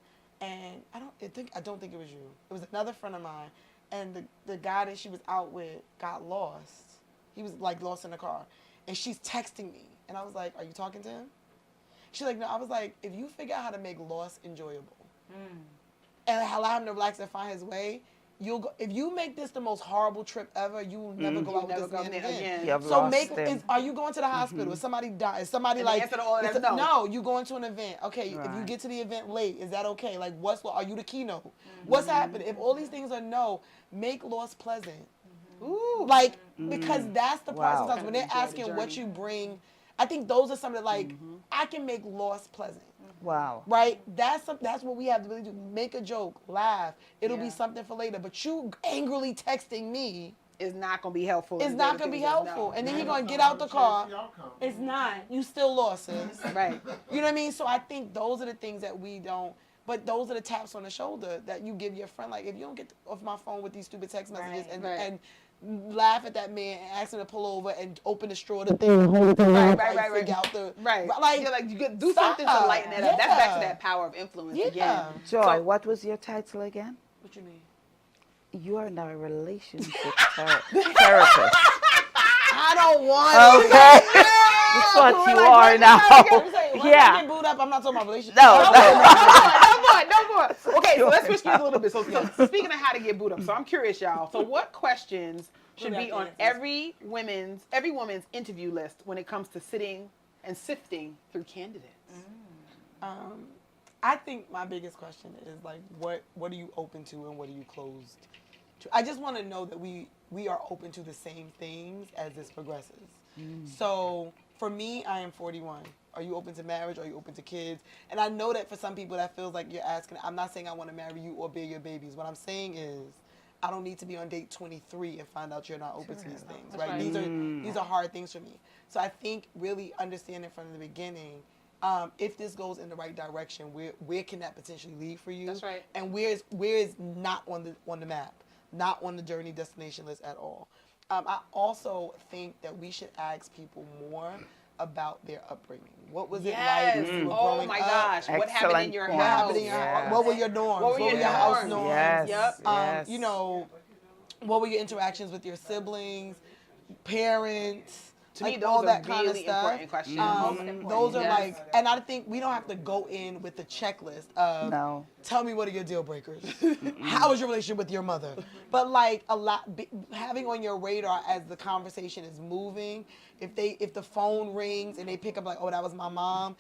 and I don't think it was you. It was another friend of mine, and the guy that she was out with got lost. He was like lost in the car, and she's texting me, and I was like, "Are you talking to him?" She's like, "No." I was like, "If you figure out how to make loss enjoyable, and allow him to relax and find his way." You'll go, if you make this the most horrible trip ever, you will never go out with never this go man there again. again. You have So lost them. are you going to the hospital? Is somebody die? Is somebody And the like? answer to all of that is is no. No, you going to an event. Okay, if you Right. get to the event late, is that okay? Like, are you the keynote? What's happening? If all these things are no, make loss pleasant. Ooh. Like, because that's the part Wow. sometimes when they're Enjoy the asking what journey. you bring. I think those are some of the like, I can make loss pleasant. Wow. Right? That's what we have to really do. Make a joke, laugh. It'll be Yeah. something for later. But you angrily texting me It's not going to be helpful. is not going to be helpful. And then you're going to get out the car. It's not. You still lost, sis. Right. You know what I mean? So I think those are the things that we don't. But those are the taps on the shoulder that you give your friend. Like, if you don't get off my phone with these stupid text messages and laugh at that man and ask him to pull over and open the straw of the thing and hold it to Right. figure out the Like, yeah, like you could do something to stop. lighten it up. That's back to Yeah. that power of influence Yeah. again. Joy, So- what was your title again? What you mean? You are now a relationship therapist. I don't want Okay. That's what you are now. Once I Yeah. get booed up, I'm not talking about relationship. No. No more. Okay, so let's switch gears a little bit. So speaking of how to get booed up, so I'm curious, y'all. So what questions should be on every woman's interview list when it comes to sitting and sifting through candidates? I think my biggest question is like, what are you open to and what are you closed to? I just want to know that we are open to the same things as this progresses. So for me, I am 41. Are you open to marriage? Are you open to kids? And I know that for some people that feels like you're asking. I'm not saying I want to marry you or bear your babies. What I'm saying is, I don't need to be on date 23 and find out you're not open to these things, right? These are hard things for me. So I think really understanding from the beginning, if this goes in the right direction, where can that potentially lead for you? That's right. And where is not on the map, not on the journey destination list at all. I also think that we should ask people more about their upbringing. What was it like when you were Oh growing my up? gosh. What happened in your Excellent What house? happened in your Yes. What were your norms? What were your house norms? norms? Yes. Yep. Yes. You know, what were your interactions with your siblings, parents? To me, like, those all are that kind of really stuff. important questions. Those are Yes. like, and I think we don't have to go in with the checklist of, No. tell me what are your deal breakers? How is your relationship with your mother? But like having on your radar as the conversation is moving, if the phone rings and they pick up like, oh, that was my mom,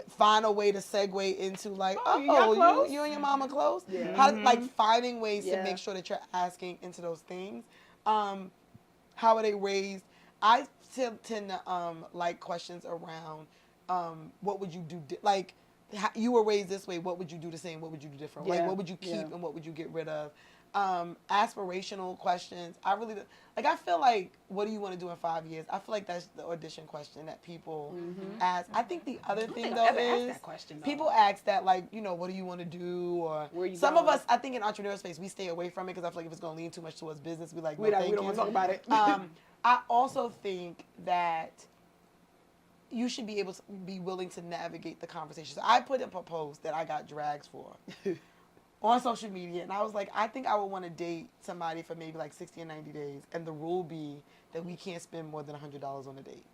find a way to segue into like, y'all close? you and your mom are close? Yeah. How, like finding ways to Yeah. make sure that you're asking into those things. How are they raised? I tend to like questions around what would you do like you were raised this way, what would you do the same, what would you do different, like Yeah. what would you keep Yeah. and what would you get rid of. Aspirational questions. I really like, I feel like, what do you want to do in 5 years? I feel like that's the audition question that people ask. I think the other thing think though I've ever asked is that question, though. people ask that, like, you know, what do you want to do, or Where you some of going? us, I think in entrepreneurial space we stay away from it because I feel like if it's going to lean too much towards business, we like, We no, don't thank want to you. talk about it. I also think that you should be able to be willing to navigate the conversation. So I put up a post that I got drags for on social media, and I was like, I think I would want to date somebody for maybe like 60 or 90 days, and the rule be that we can't spend more than $100 on a date.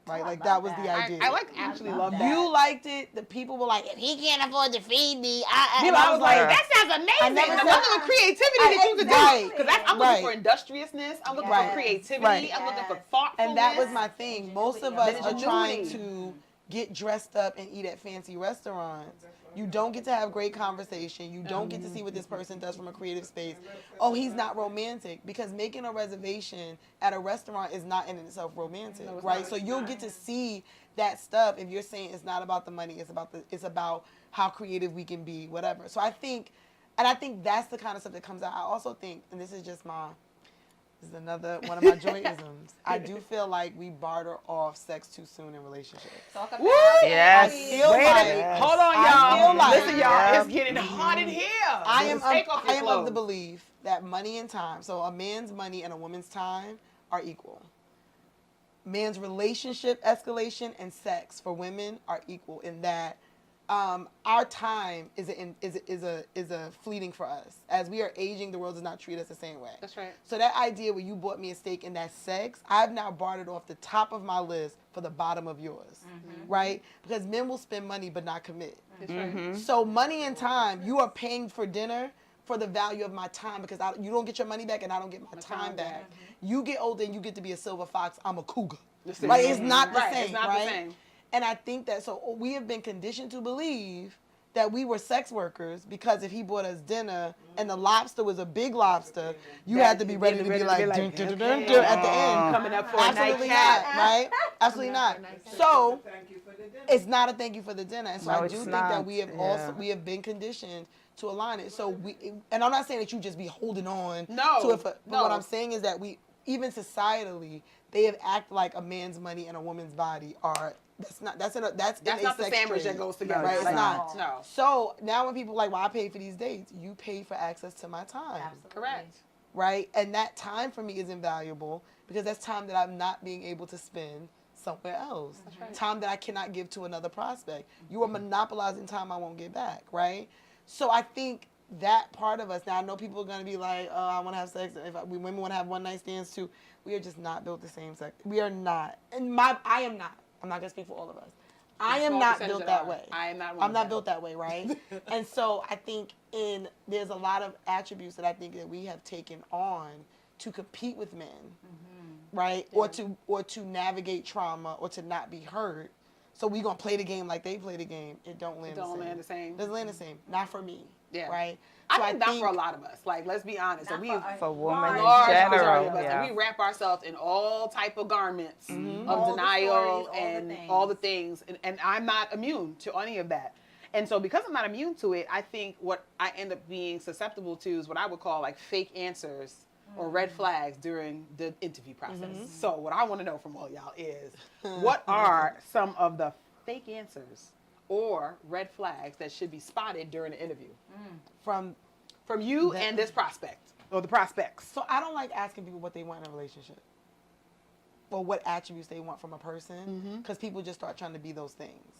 Right? Like that was the idea. I actually love that. You liked it. The people were like, if he can't afford to feed me, I and I was like, that sounds I amazing. never The said- level of creativity that you could Right. do. Because I'm looking Right. for industriousness. I'm looking Right. for creativity. Right. I'm looking for thoughtfulness. And that was my thing. Most of us are trying Ingenuity. to get dressed up and eat at fancy restaurants. You don't get to have great conversation. You don't get to see what this person does from a creative space. Oh, he's not romantic, because making a reservation at a restaurant is not in itself romantic, right? So you'll get to see that stuff if you're saying it's not about the money, it's about how creative we can be, whatever. So I think that's the kind of stuff that comes out. I also think, and this is another one of my joyisms. I do feel like we barter off sex too soon in relationships. Talk about Yes. it. feel Wait a like- minute. Yes. Hold on, I y'all. feel like- Listen, y'all. Yeah. It's getting hot in here. I am Take off your of clothes. the belief that money and time, so a man's money and a woman's time are equal. Man's relationship escalation and sex for women are equal in that our time is a fleeting for us. As we are aging, the world does not treat us the same way. That's right. So that idea where you bought me a steak and that's sex, I've now bartered off the top of my list for the bottom of yours, right? Because men will spend money but not commit. That's right. So money and time, you are paying for dinner for the value of my time, because you don't get your money back and I don't get my time back. You get older and you get to be a silver fox, I'm a cougar. Right? It's not the same, It's not right? the same. And I think that, so we have been conditioned to believe that we were sex workers, because if he bought us dinner and the lobster was a big lobster, you had to be ready to be like, dun, dun, dun, dun, dun, at the end. Coming up for a Absolutely nightcap. not, right? Absolutely not. So it's not a thank you for the dinner. And so No, I it's do think not. that we have Yeah. we have been conditioned to align it. So and I'm not saying that you just be holding on No, to it, but no. what I'm saying is that even societally, they have acted like a man's money and a woman's body are. That's not the sandwich trade. that goes together. Right, it's not. No. So now when people are like, well, I paid for these dates, you paid for access to my time. Absolutely. Correct. Right? And that time for me is invaluable, because that's time that I'm not being able to spend somewhere else. Time that I cannot give to another prospect. You are monopolizing time I won't get back, right? So I think that part of us, now I know people are going to be like, oh, I want to have sex. Women want to have one night stands too. We are just not built the same sex. We are not. And I am not. I'm not going to speak for all of us. I am Small not percentage built that that are. way. I am not one I'm of not them. built that way, right? And so I think there's a lot of attributes that I think that we have taken on to compete with men, right? Or to navigate trauma, or to not be hurt. So we gonna play the game like they play the game. It don't land the same. It doesn't land the same. Not for me. Yeah. Right. I So think not for a lot of us. Like, let's be honest. Not We for us. For women in large majority general, of us, yeah. and we wrap ourselves in all type of garments of All the denial stories, all the and things. all the things, and I'm not immune to any of that. And so because I'm not immune to it, I think what I end up being susceptible to is what I would call like fake answers or red flags during the interview process. So what I want to know from all y'all is, what are some of the fake answers or red flags that should be spotted during the interview From from you and this prospect or the prospects? So I don't like asking people what they want in a relationship, or what attributes they want from a person, because people just start trying to be those things.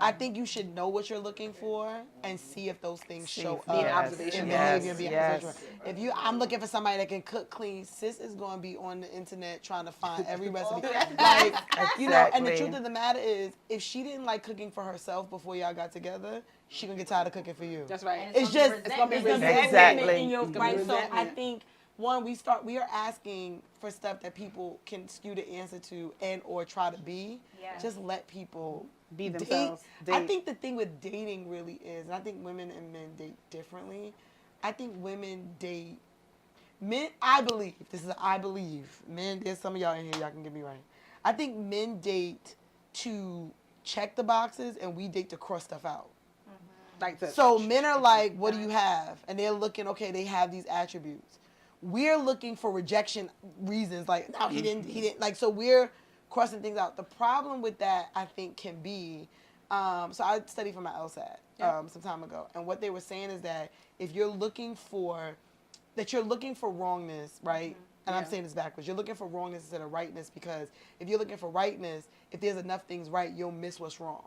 I think you should know what you're looking for and see if those things show Be an up observation. in Yes, behavior. Be an yes. observation. I'm looking for somebody that can cook clean, sis is going to be on the internet trying to find every recipe. Like, you know, and the Exactly. truth of the matter is, if she didn't like cooking for herself before y'all got together, she gonna get tired of cooking for you. That's right. And It's just it's gonna be resentment. Exactly. in your It's gonna be right. So I resentment. think we are asking for stuff that people can skew the answer to and or try to be. Yeah. Just let people Be date. themselves. I Date. think the thing with dating really is, and I think women and men date differently. I think women date men. I believe men. There's some of y'all in here. Y'all can get me right. I think men date to check the boxes, and we date to cross stuff out. Like the, So men are like, what do you have? And they're looking, okay, they have these attributes. We're looking for rejection reasons, like, no, he didn't. Like, so we're crossing things out. The problem with that, I think, can be, so I studied for my LSAT some time ago. And what they were saying is that if you're looking for wrongness, right? And I'm saying this backwards. You're looking for wrongness instead of rightness, because if you're looking for rightness, if there's enough things right, you'll miss what's wrong.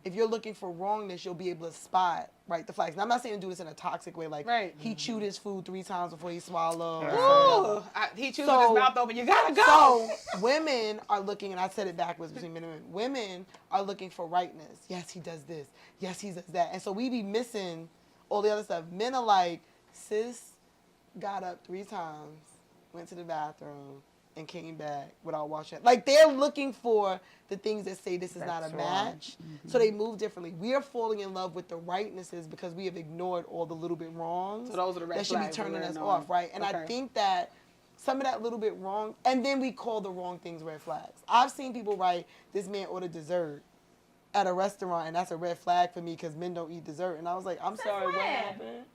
If you're looking for wrongness, you'll be able to spot, right, the flags. And I'm not saying to do this in a toxic way, like he chewed his food 3 times before he swallowed. Ooh, he chews with his mouth open. You gotta go. So women are looking, and I said it backwards between men and women. Women are looking for rightness. Yes, he does this. Yes, he does that. And so we be missing all the other stuff. Men are like, sis got up 3 times, went to the bathroom, and came back without washing. Like, they're looking for the things that say this is not a That's wrong. match. So they move differently. We are falling in love with the rightnesses because we have ignored all the little bit wrongs. So those are the red that should be flags that turning we're us ignoring. off, right? And I Okay. think that some of that little bit wrong, and then we call the wrong things red flags. I've seen people write, this man ordered dessert at a restaurant, and that's a red flag for me because men don't eat dessert. And I was like, I'm sorry, what when? happened?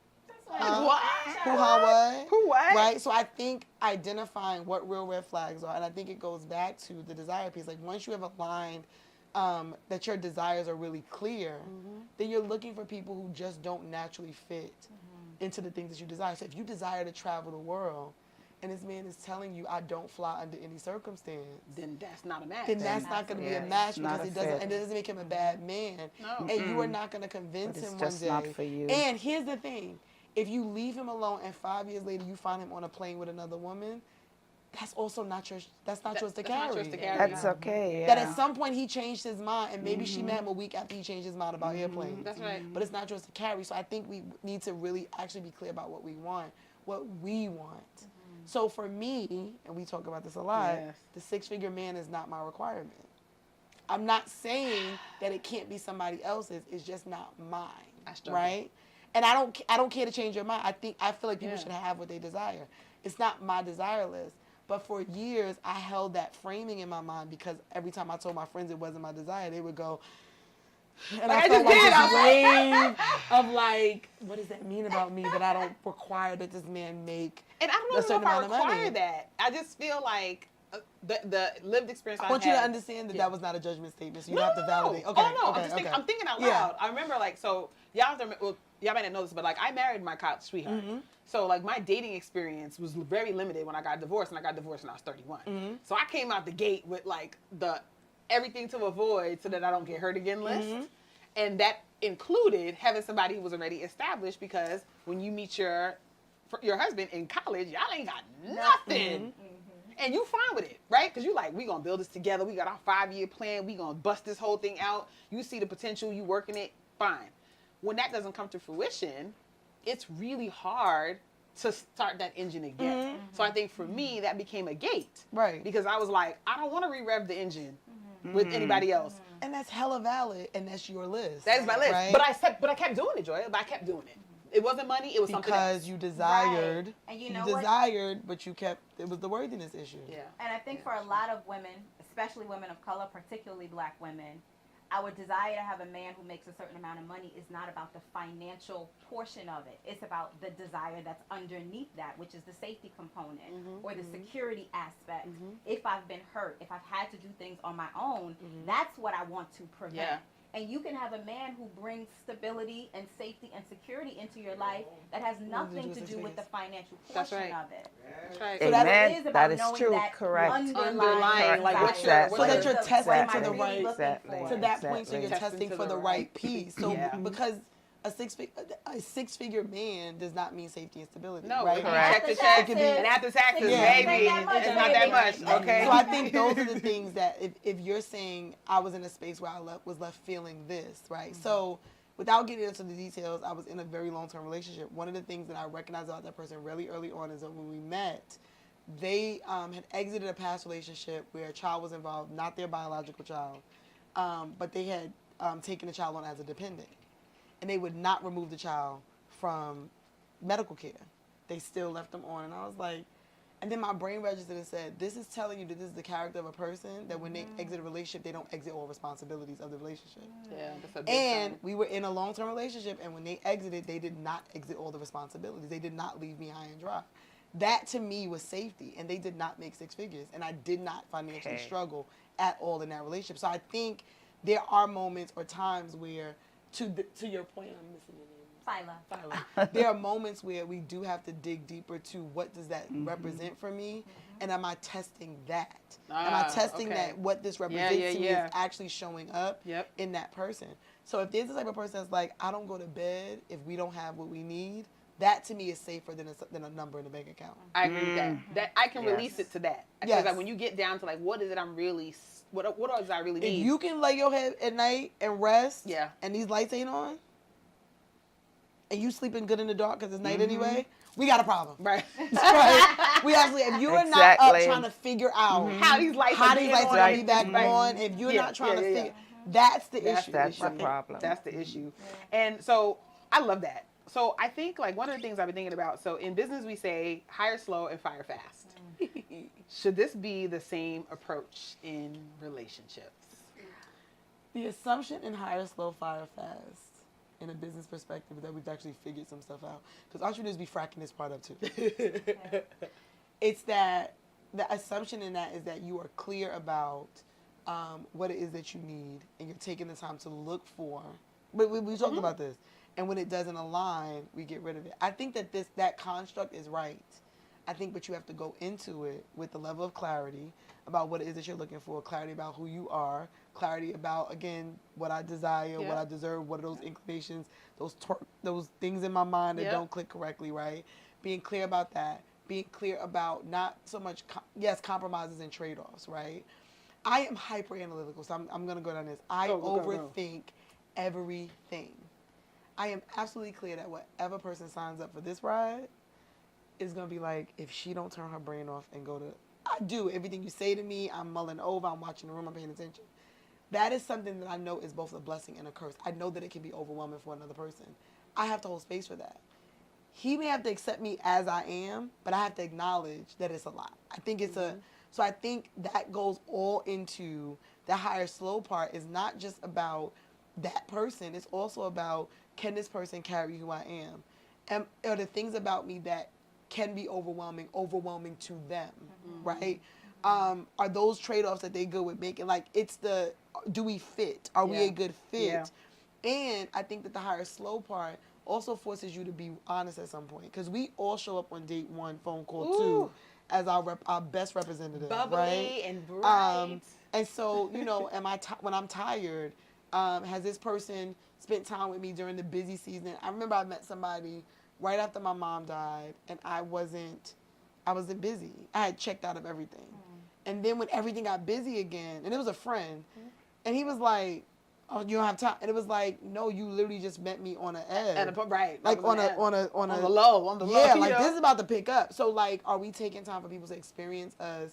What? Who, how, what? Who, what? Right? So I think identifying what real red flags are, and I think it goes back to the desire piece. Like, once you have aligned that your desires are really clear, then you're looking for people who just don't naturally fit into the things that you desire. So if you desire to travel the world, and this man is telling you, I don't fly under any circumstance, Then that's not a match. then that's not going to be a Yeah, match it's not because a it doesn't, fit. and it doesn't make him a bad man. No. And you are not going to convince But it's him just one not day. for you. And here's the thing. If you leave him alone and 5 years later you find him on a plane with another woman, that's also not yours. That's not yours to that's not carry. yours to carry. That's okay. Yeah. That at some point he changed his mind, and maybe she met him a week after he changed his mind about airplanes. That's right. But it's not yours to carry. So I think we need to really actually be clear about what we want. So for me, and we talk about this a lot, Yes. the six-figure man is not my requirement. I'm not saying that it can't be somebody else's. It's just not mine, I struggle. right? And I don't care to change your mind. I feel like people Yeah. should have what they desire. It's not my desire list. But for years, I held that framing in my mind because every time I told my friends it wasn't my desire, they would go, and Like, I I felt just like did. I this was wave of like, what does that mean about me that I don't require that this man make And I a don't know certain if I amount of money? require that. I just feel like the lived experience I want you had, to understand that Yeah. that was not a judgment statement, so you No, have to no, validate. no. Okay, Oh, no, okay, I'm just okay. I'm thinking out Yeah. loud. I remember, like, so y'all might not know this, but like I married my college sweetheart. So like my dating experience was very limited when I got divorced, and I got divorced when I was 31. So I came out the gate with like the everything to avoid so that I don't get hurt again list. And that included having somebody who was already established, because when you meet your husband in college, y'all ain't got nothing. And you fine with it, right? Because you like, we gonna build this together. We got our 5-year plan. We gonna bust this whole thing out. You see the potential, you working it, fine. When that doesn't come to fruition, it's really hard to start that engine again. So I think for me, that became a gate. Right. Because I was like, I don't want to re-rev the engine with anybody else. And that's hella valid, and that's your list. That is my list. Right? But I kept doing it, Joy. But I kept doing it. It wasn't money. It was something else. because you desired, Right. And you know what? desired, but you kept. It was the worthiness issue. Yeah. And I think for a lot of women, especially women of color, particularly black women, our desire to have a man who makes a certain amount of money is not about the financial portion of it. It's about the desire that's underneath that, which is the safety component or the security aspect. If I've been hurt, if I've had to do things on my own, that's what I want to prevent. Yeah. And you can have a man who brings stability and safety and security into your life that has nothing to do with the financial That's portion right. of it. That's right. So that Amen. It is about That is knowing true. that Correct. Underlying, like, what's your- Exactly. So that you're what testing am to I the really right- looking Exactly. for? To that point, so Exactly. you're testing Testing for to the the right right piece. So Yeah. because a six-figure man does not mean safety and stability. No, right? if you Correct. check the After check, taxes, and after taxes, Yeah. baby, Ain't that much, it's not that baby. much, okay? So I think those are the things that if you're saying I was in a space where I was left feeling this, right? So without getting into the details, I was in a very long-term relationship. One of the things that I recognized about that person really early on is that when we met, they had exited a past relationship where a child was involved, not their biological child, but they had taken the child on as a dependent. And they would not remove the child from medical care. They still left them on. And I was like, and then my brain registered and said, this is telling you that this is the character of a person, that when they exit a relationship, they don't exit all responsibilities of the relationship. Yeah, that's a big And sign. we were in a long-term relationship, and when they exited, they did not exit all the responsibilities. They did not leave me high and dry. That, to me, was safety, and they did not make six figures, and I did not financially Okay. struggle at all in that relationship. So I think there are moments or times where, to your point, I'm missing your name. Phyla. There are moments where we do have to dig deeper to what does that represent for me, and am I testing that? Am I testing okay. that what this represents yeah, to me yeah. is actually showing up Yep. in that person? So if there's the type of person that's like, I don't go to bed if we don't have what we need, that to me is safer than a number in the bank account. I agree with that. That I can Yes. release it to that. Because Yes. like when you get down to like, what is it I'm really, what does I really need? If you can lay your head at night and rest, Yeah. and these lights ain't on, and you sleeping good in the dark because it's night anyway, we got a problem. Right. Right? We actually, if you are not up Exactly. trying to figure out How these lights how are these being lights on are and- going to be back right. on, if you're Yeah, not trying to yeah, yeah. figure, that's the That's issue. That's the issue. problem. That's the issue. And so I love that. So I think like one of the things I've been thinking about, so in business we say hire slow and fire fast. Should this be the same approach in relationships? The assumption in hire slow, fire fast, in a business perspective, is that we've actually figured some stuff out. Because entrepreneurs be fracking this part up too. It's that the assumption in that is that you are clear about what it is that you need, and you're taking the time to look for. But we talked about this, and when it doesn't align, we get rid of it. I think that that construct is right. I think, but you have to go into it with the level of clarity about what it is that you're looking for, clarity about who you are, clarity about, again, what I desire, what I deserve, what are those inclinations, those things in my mind that don't click correctly, right? Being clear about that. Being clear about not so much, compromises and trade-offs, right? I am hyper analytical, so I'm going to go down this. I overthink everything. I am absolutely clear that whatever person signs up for this ride is going to be like, if she don't turn her brain off and go to, I do everything you say to me, I'm mulling over, I'm watching the room, I'm paying attention. That is something that I know is both a blessing and a curse. I know that it can be overwhelming for another person. I have to hold space for that. He may have to accept me as I am, but I have to acknowledge that it's a lot. I think it's so I think that goes all into the higher slow part. Is not just about that person. It's also about, can this person carry who I am? And are the things about me that can be overwhelming to them, right? Are those trade-offs that they good with making? Like, it's do we fit? Are we a good fit? Yeah. And I think that the higher slow part also forces you to be honest at some point, because we all show up on date 1, phone call 2, as our best representative, Bubbly right? and bright. And so, when I'm tired, has this person spent time with me during the busy season? I remember I met somebody right after my mom died, and I wasn't busy. I had checked out of everything. And then when everything got busy again, and it was a friend, and he was like, "Oh, you don't have time." And it was like, "No, you literally just met me on an edge." Right. Like on the low. Yeah, you like know? this is about to pick up. So like, are we taking time for people to experience us?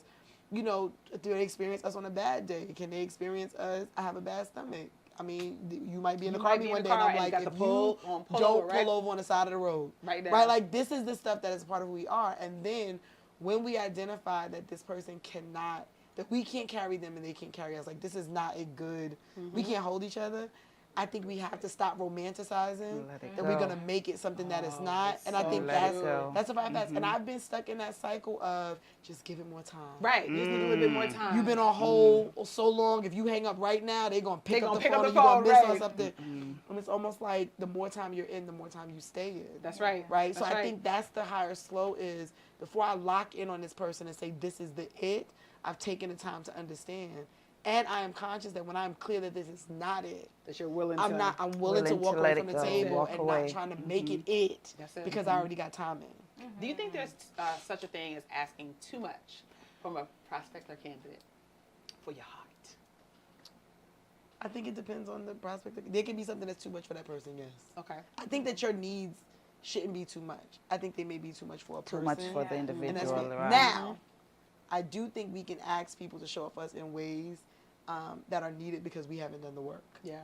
Do they experience us on a bad day? Can they experience us? I have a bad stomach. I mean, you might be in the car with me one day, and I'm like, if you don't pull over on the side of the road, right? Like, this is the stuff that is part of who we are. And then when we identify that this person cannot, that we can't carry them and they can't carry us, like, this is not a good, we can't hold each other. I think we have to stop romanticizing that we're gonna make it something that it's not, and I think that's a fire fast. And I've been stuck in that cycle of just give it more time. Right, just need a little bit more time. You've been on hold so long. If you hang up right now, they're gonna pick up the phone and you're gonna miss on something. And it's almost like the more time you're in, the more time you stay in. That's right. Right. So I think that's the higher slow is before I lock in on this person and say this is the it. I've taken the time to understand. And I am conscious that when I'm clear that this is not it, that you're willing I'm willing to walk away from the table and away. not trying to make it it because I already got time in. Do you think there's such a thing as asking too much from a prospect or candidate for your heart? I think it depends on the prospect. There can be something that's too much for that person, yes. Okay. I think that your needs shouldn't be too much. I think they may be too much for a person. Too much for the individual, right? Now, I do think we can ask people to show up for us in ways that are needed because we haven't done the work. Yeah.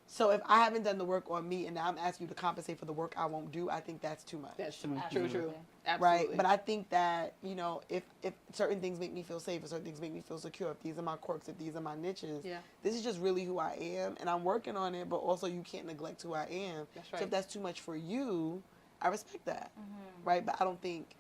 So if I haven't done the work on me and now I'm asking you to compensate for the work I won't do, I think that's too much. That's true. Absolutely. Right? But I think that, if certain things make me feel safe, if certain things make me feel secure, if these are my quirks, if these are my niches, this is just really who I am and I'm working on it, but also you can't neglect who I am. That's right. So if that's too much for you, I respect that. Right? But I don't think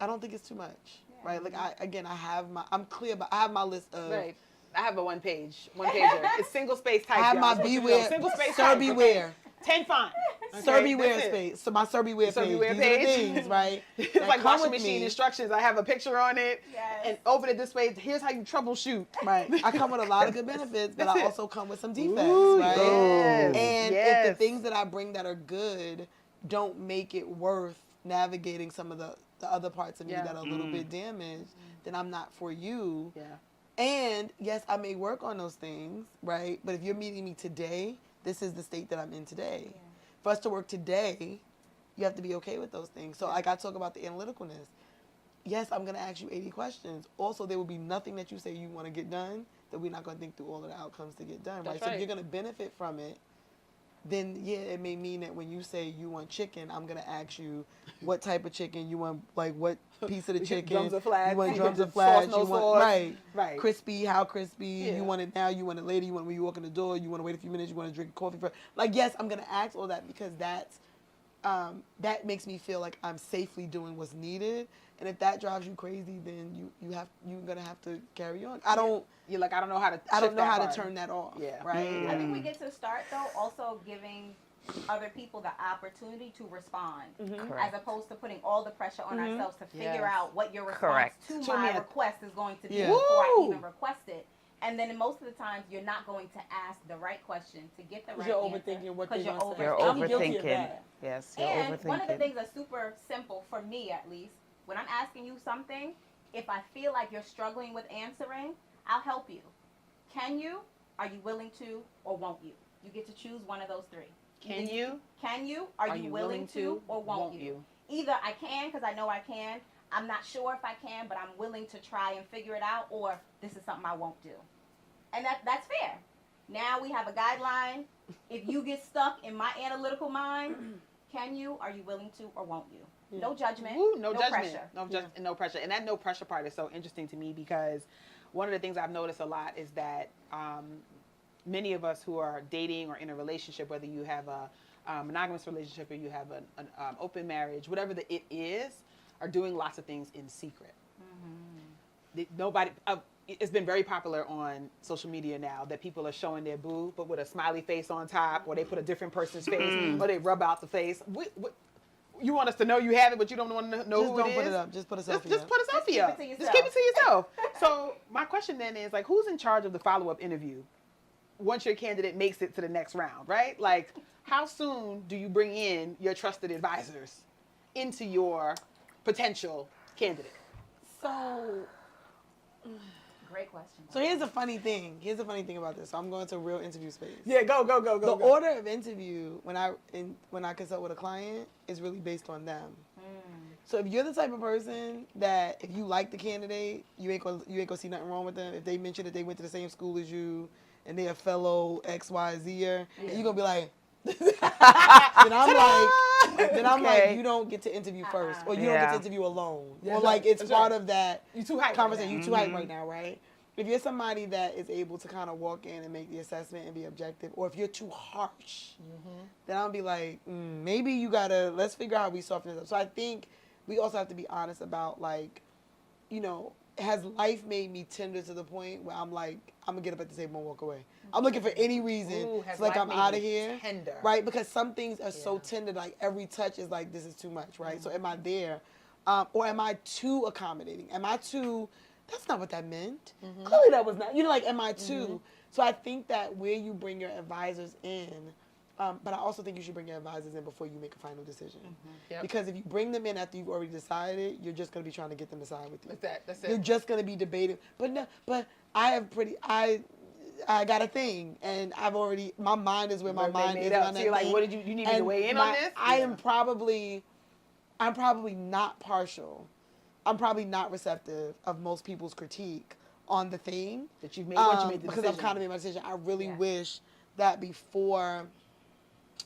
it's too much. Right? Like I have my list of. Right. I have a one pager. It's single space type. I have my beware. Single space Sir type. beware. 10 font. Okay, Sir beware space. So my Sir beware page. These are the things, right? It's like washing machine instructions. I have a picture on it. Yes. And open it this way. Here's how you troubleshoot. Right. I come with a lot of good benefits, but I also come with some defects. Ooh, right. Yes. And if the things that I bring that are good don't make it worth navigating some of the other parts of me that are a little bit damaged, then I'm not for you. Yeah. And yes, I may work on those things, right? But if you're meeting me today, this is the state that I'm in today. For us to work today, you have to be okay with those things. So like I talk about the analyticalness. Yes, I'm going to ask you 80 questions. Also, there will be nothing that you say you want to get done that we're not going to think through all of the outcomes to get done, right? So if you're going to benefit from it, then yeah, it may mean that when you say you want chicken, I'm going to ask you what type of chicken you want, like what piece of the chicken. Drums or flats. You want drums or Sauce, flats. no You want, sauce. right. Crispy, how crispy. Yeah. You want it now, you want it later, you want it when you walk in the door, you want to wait a few minutes, you want to drink coffee first. Like, yes, I'm going to ask all that because that's, that makes me feel like I'm safely doing what's needed. And if that drives you crazy, then you're gonna have to carry on. You're like, I don't know how to. I don't know how part. to turn that off. Yeah. Right. I think we get to start though also giving other people the opportunity to respond, as opposed to putting all the pressure on ourselves to figure out what your response to my request is going to be before I even request it. And then most of the times you're not going to ask the right question to get the right you're answer. overthinking what Because they're gonna say. You're I'm guilty of overthinking. that. Yes, you're And overthinking. one of the things that's super simple for me, at least, when I'm asking you something, if I feel like you're struggling with answering, I'll help you. Can you? Are you willing to? Or won't you? You get to choose one of those three. Can you? Can you? Are you willing to? Or won't you? Either I can because I know I can. I'm not sure if I can, but I'm willing to try and figure it out. Or this is something I won't do. And that's fair. Now we have a guideline. If you get stuck in my analytical mind, can you? Are you willing to? Or won't you? No judgment. Ooh, no judgment. Pressure. No pressure. And that no pressure part is so interesting to me because one of the things I've noticed a lot is that many of us who are dating or in a relationship, whether you have a monogamous relationship or you have an open marriage, whatever it is, are doing lots of things in secret. Nobody. It's been very popular on social media now that people are showing their boo, but with a smiley face on top, or they put a different person's face, or they rub out the face. You want us to know you have it, but you don't want to know Just who don't it put is? it up. Just put a selfie Just up. put a selfie up. Just keep it to yourself. So my question then is, like, who's in charge of the follow-up interview once your candidate makes it to the next round, right? Like, how soon do you bring in your trusted advisors into your potential candidate? So Great question. So here's a funny thing. Here's a funny thing about this. So I'm going to a real interview space. Yeah, go. The order of interview when I consult with a client is really based on them. So if you're the type of person that if you like the candidate, you ain't gonna see nothing wrong with them. If they mention that they went to the same school as you and they're a fellow XYZer, and you're gonna be like, then I'm like, you don't get to interview first, or you don't get to interview alone, or like it's part of that you too hype conversation. You too hype right now, right? If you're somebody that is able to kind of walk in and make the assessment and be objective, or if you're too harsh, then I'll be like, maybe let's figure out how we soften this up. So I think we also have to be honest about, like, has life made me tender to the point where I'm like, I'm gonna get up at the table and walk away. I'm looking for any reason. It's like I'm out of here. Tender. Right? Because some things are so tender, like every touch is like, this is too much, right? So am I there? Or am I too accommodating? Am I too, that's not what that meant. Clearly that was not, like, am I too? So I think that where you bring your advisors in, but I also think you should bring your advisors in before you make a final decision. Because if you bring them in after you've already decided, you're just going to be trying to get them to side with you. That's it. You're just going to be debating. But I got a thing, and my mind is where my mind is on that so you're like, thing. what did you need me to weigh in on this? I'm probably not partial. I'm probably not receptive of most people's critique on the thing that you've made once you made the because decision. I've kind of made my decision. I really wish that before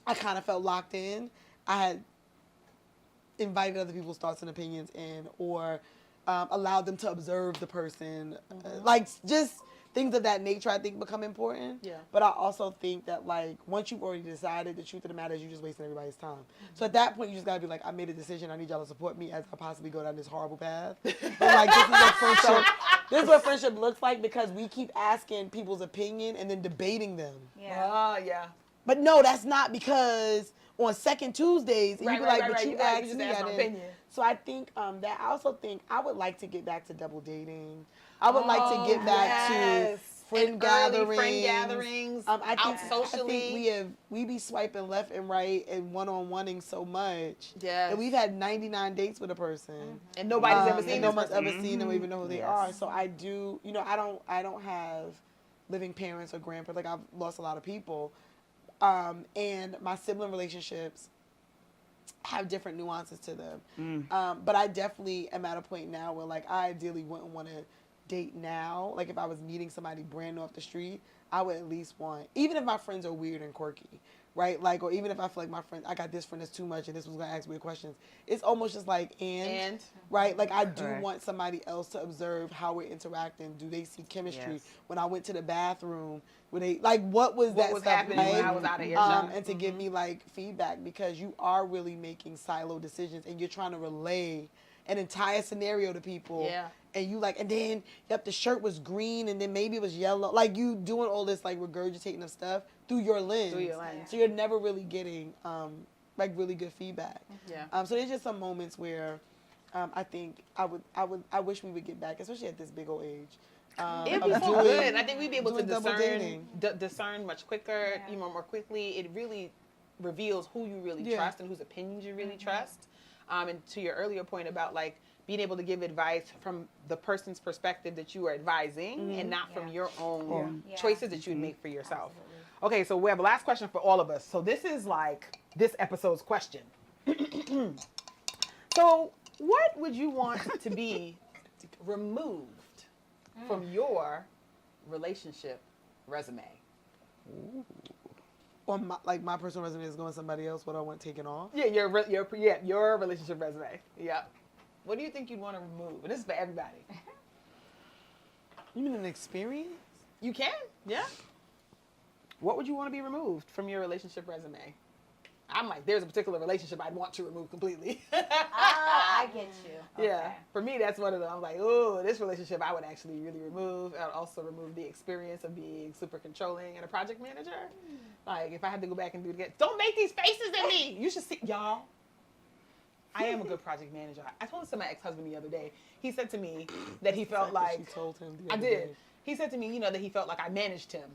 I kind of felt locked in, I had invited other people's thoughts and opinions in, or allowed them to observe the person. Like, just things of that nature, I think, become important. Yeah. But I also think that, like, once you've already decided, the truth of the matter is you're just wasting everybody's time. So at that point, you just got to be like, I made a decision. I need y'all to support me as I possibly go down this horrible path. But, like, this is what friendship looks like, because we keep asking people's opinion and then debating them. Yeah. But no, that's not, because on second Tuesdays, and you be like, but you You asked just me. asked my opinion. So I think that I also think I would like to get back to double dating. I would like to get back to friend gatherings. Out socially. I think we be swiping left and right and one-on-oneing so much. Yes. And we've had 99 dates with a person. And nobody's ever seen and this no one's person. ever seen them, even know who they are. So I do, I don't have living parents or grandparents. Like, I've lost a lot of people. And my sibling relationships have different nuances to them. But I definitely am at a point now where, like, I ideally wouldn't want to date now. Like, if I was meeting somebody brand new off the street, I would at least want, even if my friends are weird and quirky, right? Like, or even if I feel like my friend, I got this friend that's too much and this was going to ask weird questions. It's almost just like, right? Like, I do Correct. want somebody else to observe how we're interacting. Do they see chemistry? Yes. When I went to the bathroom, were they, like, what was What that was stuff happening like? when I was out of earshot? And to give me, like, feedback, because you are really making silo decisions and you're trying to relay an entire scenario to people. Yeah. And you like, and then, yep, the shirt was green and then maybe it was yellow. Like, you doing all this, like, regurgitating of stuff through your lens. So you're never really getting, like, really good feedback. Yeah. So there's just some moments where I think I wish we would get back, especially at this big old age. It'd be of so doing- good. I think we'd be able to doing double discern dating. discern much quicker, Yeah. more quickly. It really reveals who you really Yeah. trust and whose opinions you really trust. And to your earlier point about, like, being able to give advice from the person's perspective that you are advising and not from Yeah. your own Yeah. choices that you would make for yourself. Absolutely. Okay, so we have a last question for all of us. So this is like this episode's question. So what would you want to be removed from your relationship resume? Or my personal resume is going to somebody else, what I want taken off. Yeah, your relationship resume. Yeah. What do you think you'd want to remove? And this is for everybody. You mean an experience? You can, yeah. What would you want to be removed from your relationship resume? I'm like, there's a particular relationship I'd want to remove completely. I get you. Yeah. Okay. For me, that's one of them. I'm like, oh, this relationship I would actually really remove. I'd also remove the experience of being super controlling and a project manager. Like, if I had to go back and do it again, don't make these faces at me. You should see, y'all. I am a good project manager. I told this to my ex-husband the other day. He said to me that he felt like, She told him the I other did. day. He said to me, that he felt like I managed him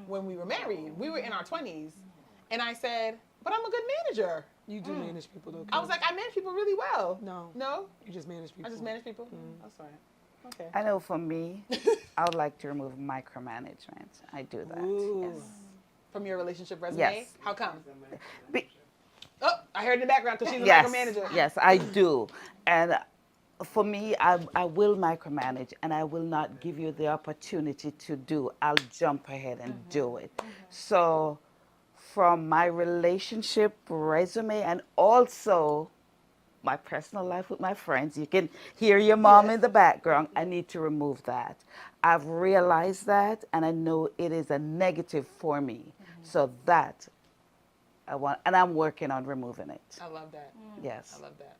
when we were married. We were in our 20s. And I said, but I'm a good manager. You do manage people, though. I was like, I manage people really well. No. No? You just manage people. I just manage people? That's right. Okay. I know for me, I would like to remove micromanagement. I do that. Ooh. Yes. From your relationship resume? Yes. How come? Be- Oh, I heard in the background because she's a yes, micromanager. yes, I do. And for me, I will micromanage and I will not give you the opportunity to do. I'll jump ahead and do it. So from my relationship resume and also my personal life with my friends, you can hear your mom in the background. I need to remove that. I've realized that and I know it is a negative for me. So that I want, and I'm working on removing it. I love that. Yes. I love that.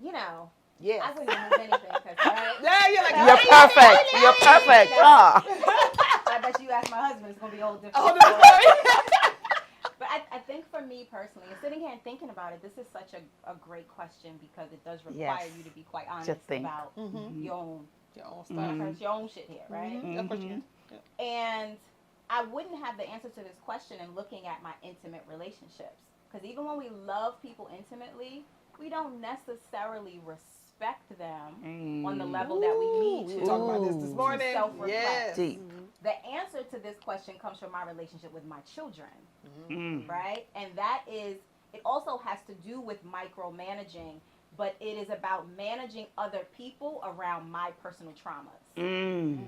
You know, Yes. I wouldn't remove anything because Yeah, you're like, You're perfect. You're perfect. I bet you ask my husband, it's gonna be a whole different. Oh, story. But I think for me personally, and sitting here and thinking about it, this is such a great question because it does require Yes. you to be quite honest To think. about your own your own stuff. your own shit here, right? Of course you can. Yeah. And I wouldn't have the answer to this question in looking at my intimate relationships. Because even when we love people intimately, we don't necessarily respect them on the level that we need We to. were talking about this Ooh. morning. Self-reflect. Yes. Deep. The answer to this question comes from my relationship with my children, Mm. right? And that is, it also has to do with micromanaging, but it is about managing other people around my personal traumas. Mm.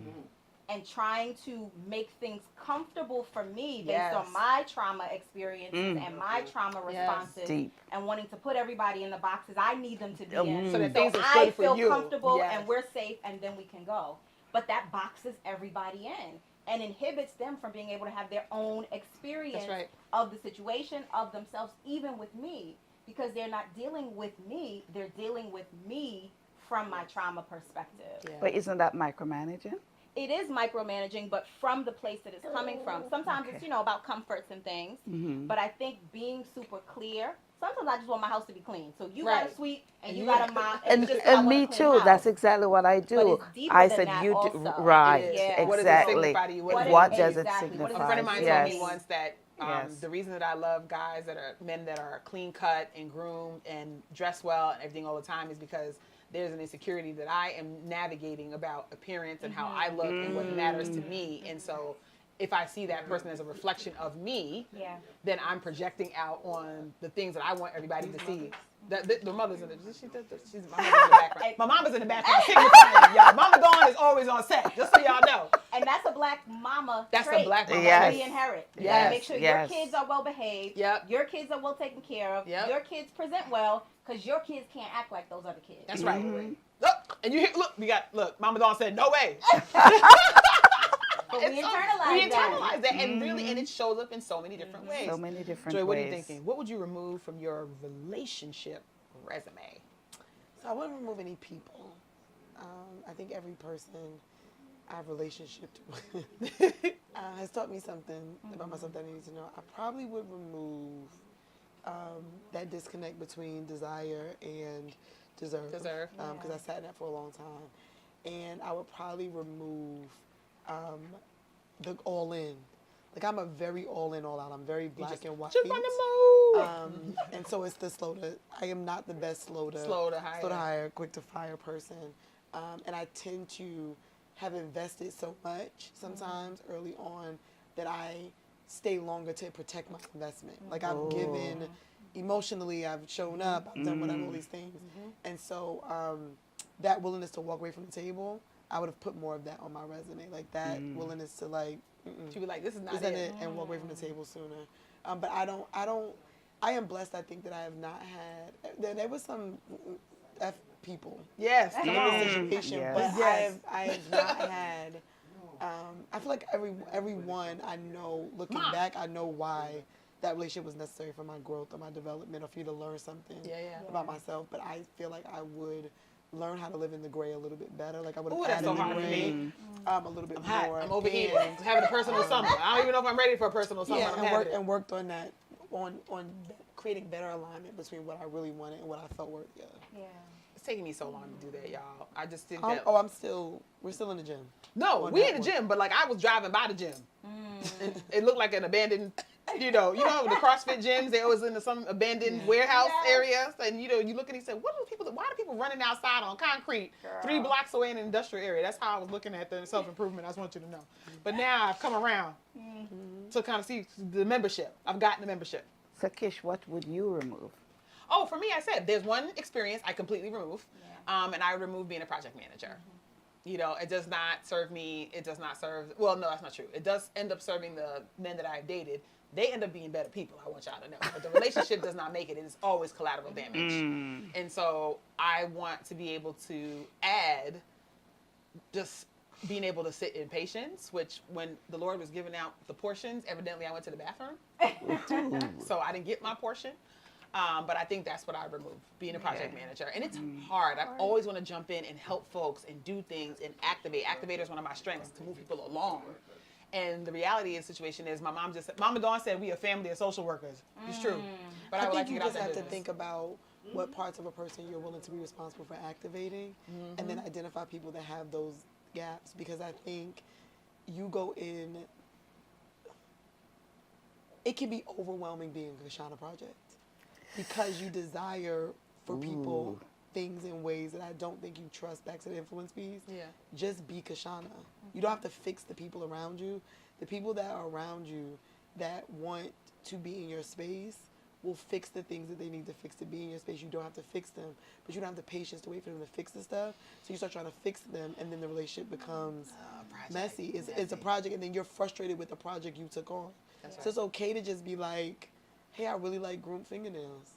And trying to make things comfortable for me based Yes. on my trauma experiences and my trauma Yes. responses, Deep. and wanting to put everybody in the boxes I need them to be Mm. in, So that things are I good for feel you. comfortable Yes. and we're safe, and then we can go. But that boxes everybody in and inhibits them from being able to have their own experience That's right. of the situation, of themselves, even with me, because they're not dealing with me; they're dealing with me from my trauma perspective. Yeah. But isn't that micromanaging? It is micromanaging, but from the place that it's coming from. Sometimes it's, about comforts and things. Mm-hmm. But I think being super clear, sometimes I just want my house to be clean. So you Right. got to sweep and And you you got got- to mop. And, it's just I want me a clean too. house. That's exactly what I do. it's deeper I than said that you do, also. right. It is. Yeah. What does it Exactly. signify to you? What does it exactly. What does signify? A friend of mine Yes. told me once that Yes. the reason that I love men that are clean cut and groomed and dress well and everything all the time is because there's an insecurity that I am navigating about appearance and how I look and what matters to me. And so if I see that person as a reflection of me, Yeah. then I'm projecting out on the things that I want everybody to see. The mother's in the, my mother's in the background. My mama's in the background signifying, y'all. Mama Dawn is always on set, just so y'all know. And that's a black mama That's trait a black mama Yes. that trait. we inherit. You Yes. gotta make sure Yes. your kids are well behaved. Yep. Your kids are well taken care of. Yep. Your kids present well, because your kids can't act like those other kids. That's right. Look, and you hear, look, Mama Dawn said, no way. But And we so internalize we that. internalize that, and really, and it shows up in so many different ways. So many different Joy, what are you ways. thinking? What would you remove from your relationship resume? So I wouldn't remove any people. I think every person I have relationships with has taught me something about myself that I need to know. I probably would remove that disconnect between desire and deserve. Deserve. Because I sat in that for a long time. And I would probably remove the all in. Like, I'm a very all in, all out. I'm very black and white. Just on the move. And so it's the I am not the best slow to hire, quick to fire person. And I tend to have invested so much sometimes early on that I stay longer to protect my investment. Like, I've given emotionally, I've shown up, I've done whatever, all these things. And so that willingness to walk away from the table, I would have put more of that on my resume. Like, that willingness to, like, She'd be like, this is not isn't it. it, and walk away from the table sooner. But I am blessed. I think that I have not had. There was some F people Yes. in Come on. this situation, Yes. but Yes. I have not had. I feel like everyone I know, looking back, I know why that relationship was necessary for my growth or my development, or for you to learn something about myself. But I feel like I would learn how to live in the gray a little bit better. Like, I would have Ooh, that's added so the hard for gray me. a little bit I'm hot. more. I'm overeating. and- Having a personal summer. I don't even know if I'm ready for a personal summer. Yeah, I'm and having it. worked on that, on creating better alignment between what I really wanted and what I felt worthy of. Yeah. It's taking me so long to do that, y'all. I just think Oh, that. we're still in the gym. No, on we that in the one. gym, but like I was driving by the gym. And it looked like an abandoned, you know the CrossFit gyms, they always in some abandoned warehouse areas. And you look and you say, why are people running outside on concrete 3 blocks away in an industrial area? That's how I was looking at the self-improvement. I just want you to know. But now I've come around to kind of see the membership. I've gotten the membership. So, Kish, what would you remove? Oh, for me, I said, there's one experience I completely remove, and I remove being a project manager. It does not serve me. It does not serve, well, no, that's not true. It does end up serving the men that I've dated. They end up being better people, I want y'all to know. But the relationship does not make it. It is always collateral damage. And so I want to be able to add just being able to sit in patience, which when the Lord was giving out the portions, evidently I went to the bathroom. So I didn't get my portion. But I think that's what I remove, being a project manager. And it's hard. I always want to jump in and help folks and do things and activate. Activator is one of my strengths, to move people along. And the reality of the situation is Mama Dawn said we a family of social workers. It's true. But I would like think to you get out just that have to business. think about what parts of a person you're willing to be responsible for activating, and then identify people that have those gaps. Because I think you go in, it can be overwhelming being a Kashana project. Because you desire for people things in ways that I don't think you trust, back to the influence piece. Yeah. Just be Kashana. You don't have to fix the people around you. The people that are around you that want to be in your space will fix the things that they need to fix to be in your space. You don't have to fix them, but you don't have the patience to wait for them to fix the stuff. So you start trying to fix them, and then the relationship becomes messy. It's a project, and then you're frustrated with the project you took on. So it's okay to just be like, hey, I really like groomed fingernails.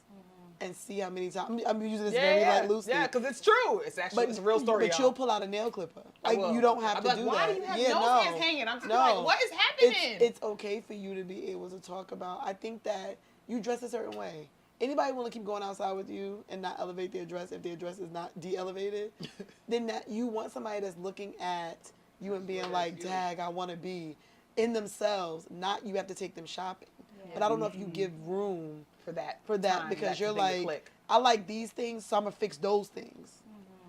And see how many times, I'm using this very like loosely. Yeah, because it's true. It's actually it's a real story. But y'all. you'll pull out a nail clipper. I will. You don't have I'll to be do like, why that. do you have yeah, nose hairs hanging? I'm just like, what is happening? It's okay for you to be able to talk about. I think that you dress a certain way. Anybody want to keep going outside with you and not elevate their dress if their dress is not de-elevated, then that you want somebody that's looking at you and being like, dag, I want to be in themselves. Not you have to take them shopping. Yeah. But I don't know if you give room for that because you're like, I like these things, so I'm going to fix those things.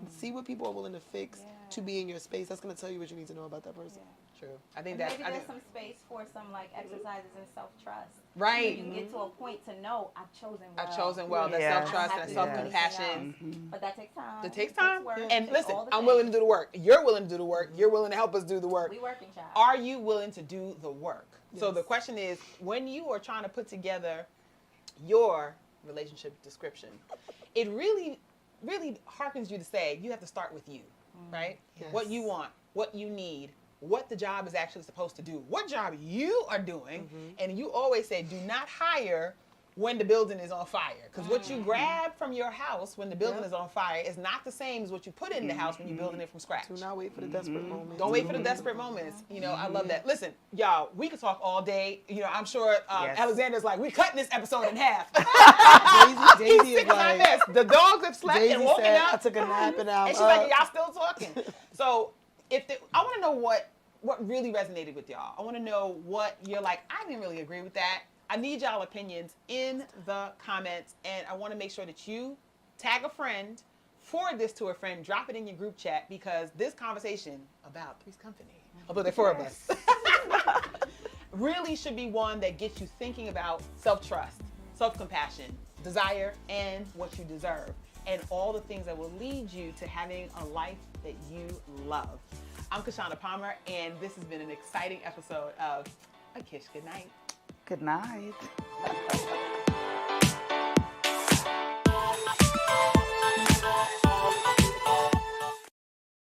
See what people are willing to fix to be in your space. That's going to tell you what you need to know about that person. True. I think And that's maybe there's some space for some like exercises in self-trust. right. You can get to a point to know I've chosen well. I've chosen well. That Yes. self-trust, I that don't have to do self-compassion. But that takes time. It takes time. work. And Takes listen, all the I'm willing to things. do the work. You're willing to do the work. You're willing to help us do the work. We working, child. Are you willing to do the work? So Yes. the question is, when you are trying to put together your relationship description, it really, really harkens you to say you have to start with you, right? Yes. What you want, what you need, what the job is actually supposed to do, what job you are doing, and you always say, do not hire when the building is on fire, because what you grab from your house when the building Yep. is on fire is not the same as what you put in the house when you're building it from scratch. Do not wait for the desperate moment. Don't wait for the desperate moments. You know, I love that. Listen, y'all, we could talk all day. You know, I'm sure Yes. Alexander's like, we're cutting this episode in half. Jay-Z He's is sick of my like, mess. The dogs have slept Jay-Z and woken said, up. I took a nap and I'm And she's up. like, y'all still talking. So I want to know what really resonated with y'all. I want to know what you're like, I didn't really agree with that. I need y'all opinions in the comments, and I want to make sure that you tag a friend, forward this to a friend, drop it in your group chat, because this conversation about Three's Company, although there are 4 of us, really should be one that gets you thinking about self-trust, self-compassion, desire, and what you deserve, and all the things that will lead you to having a life that you love. I'm Kashana Palmer, and this has been an exciting episode of A Kish Goodnight. Good night.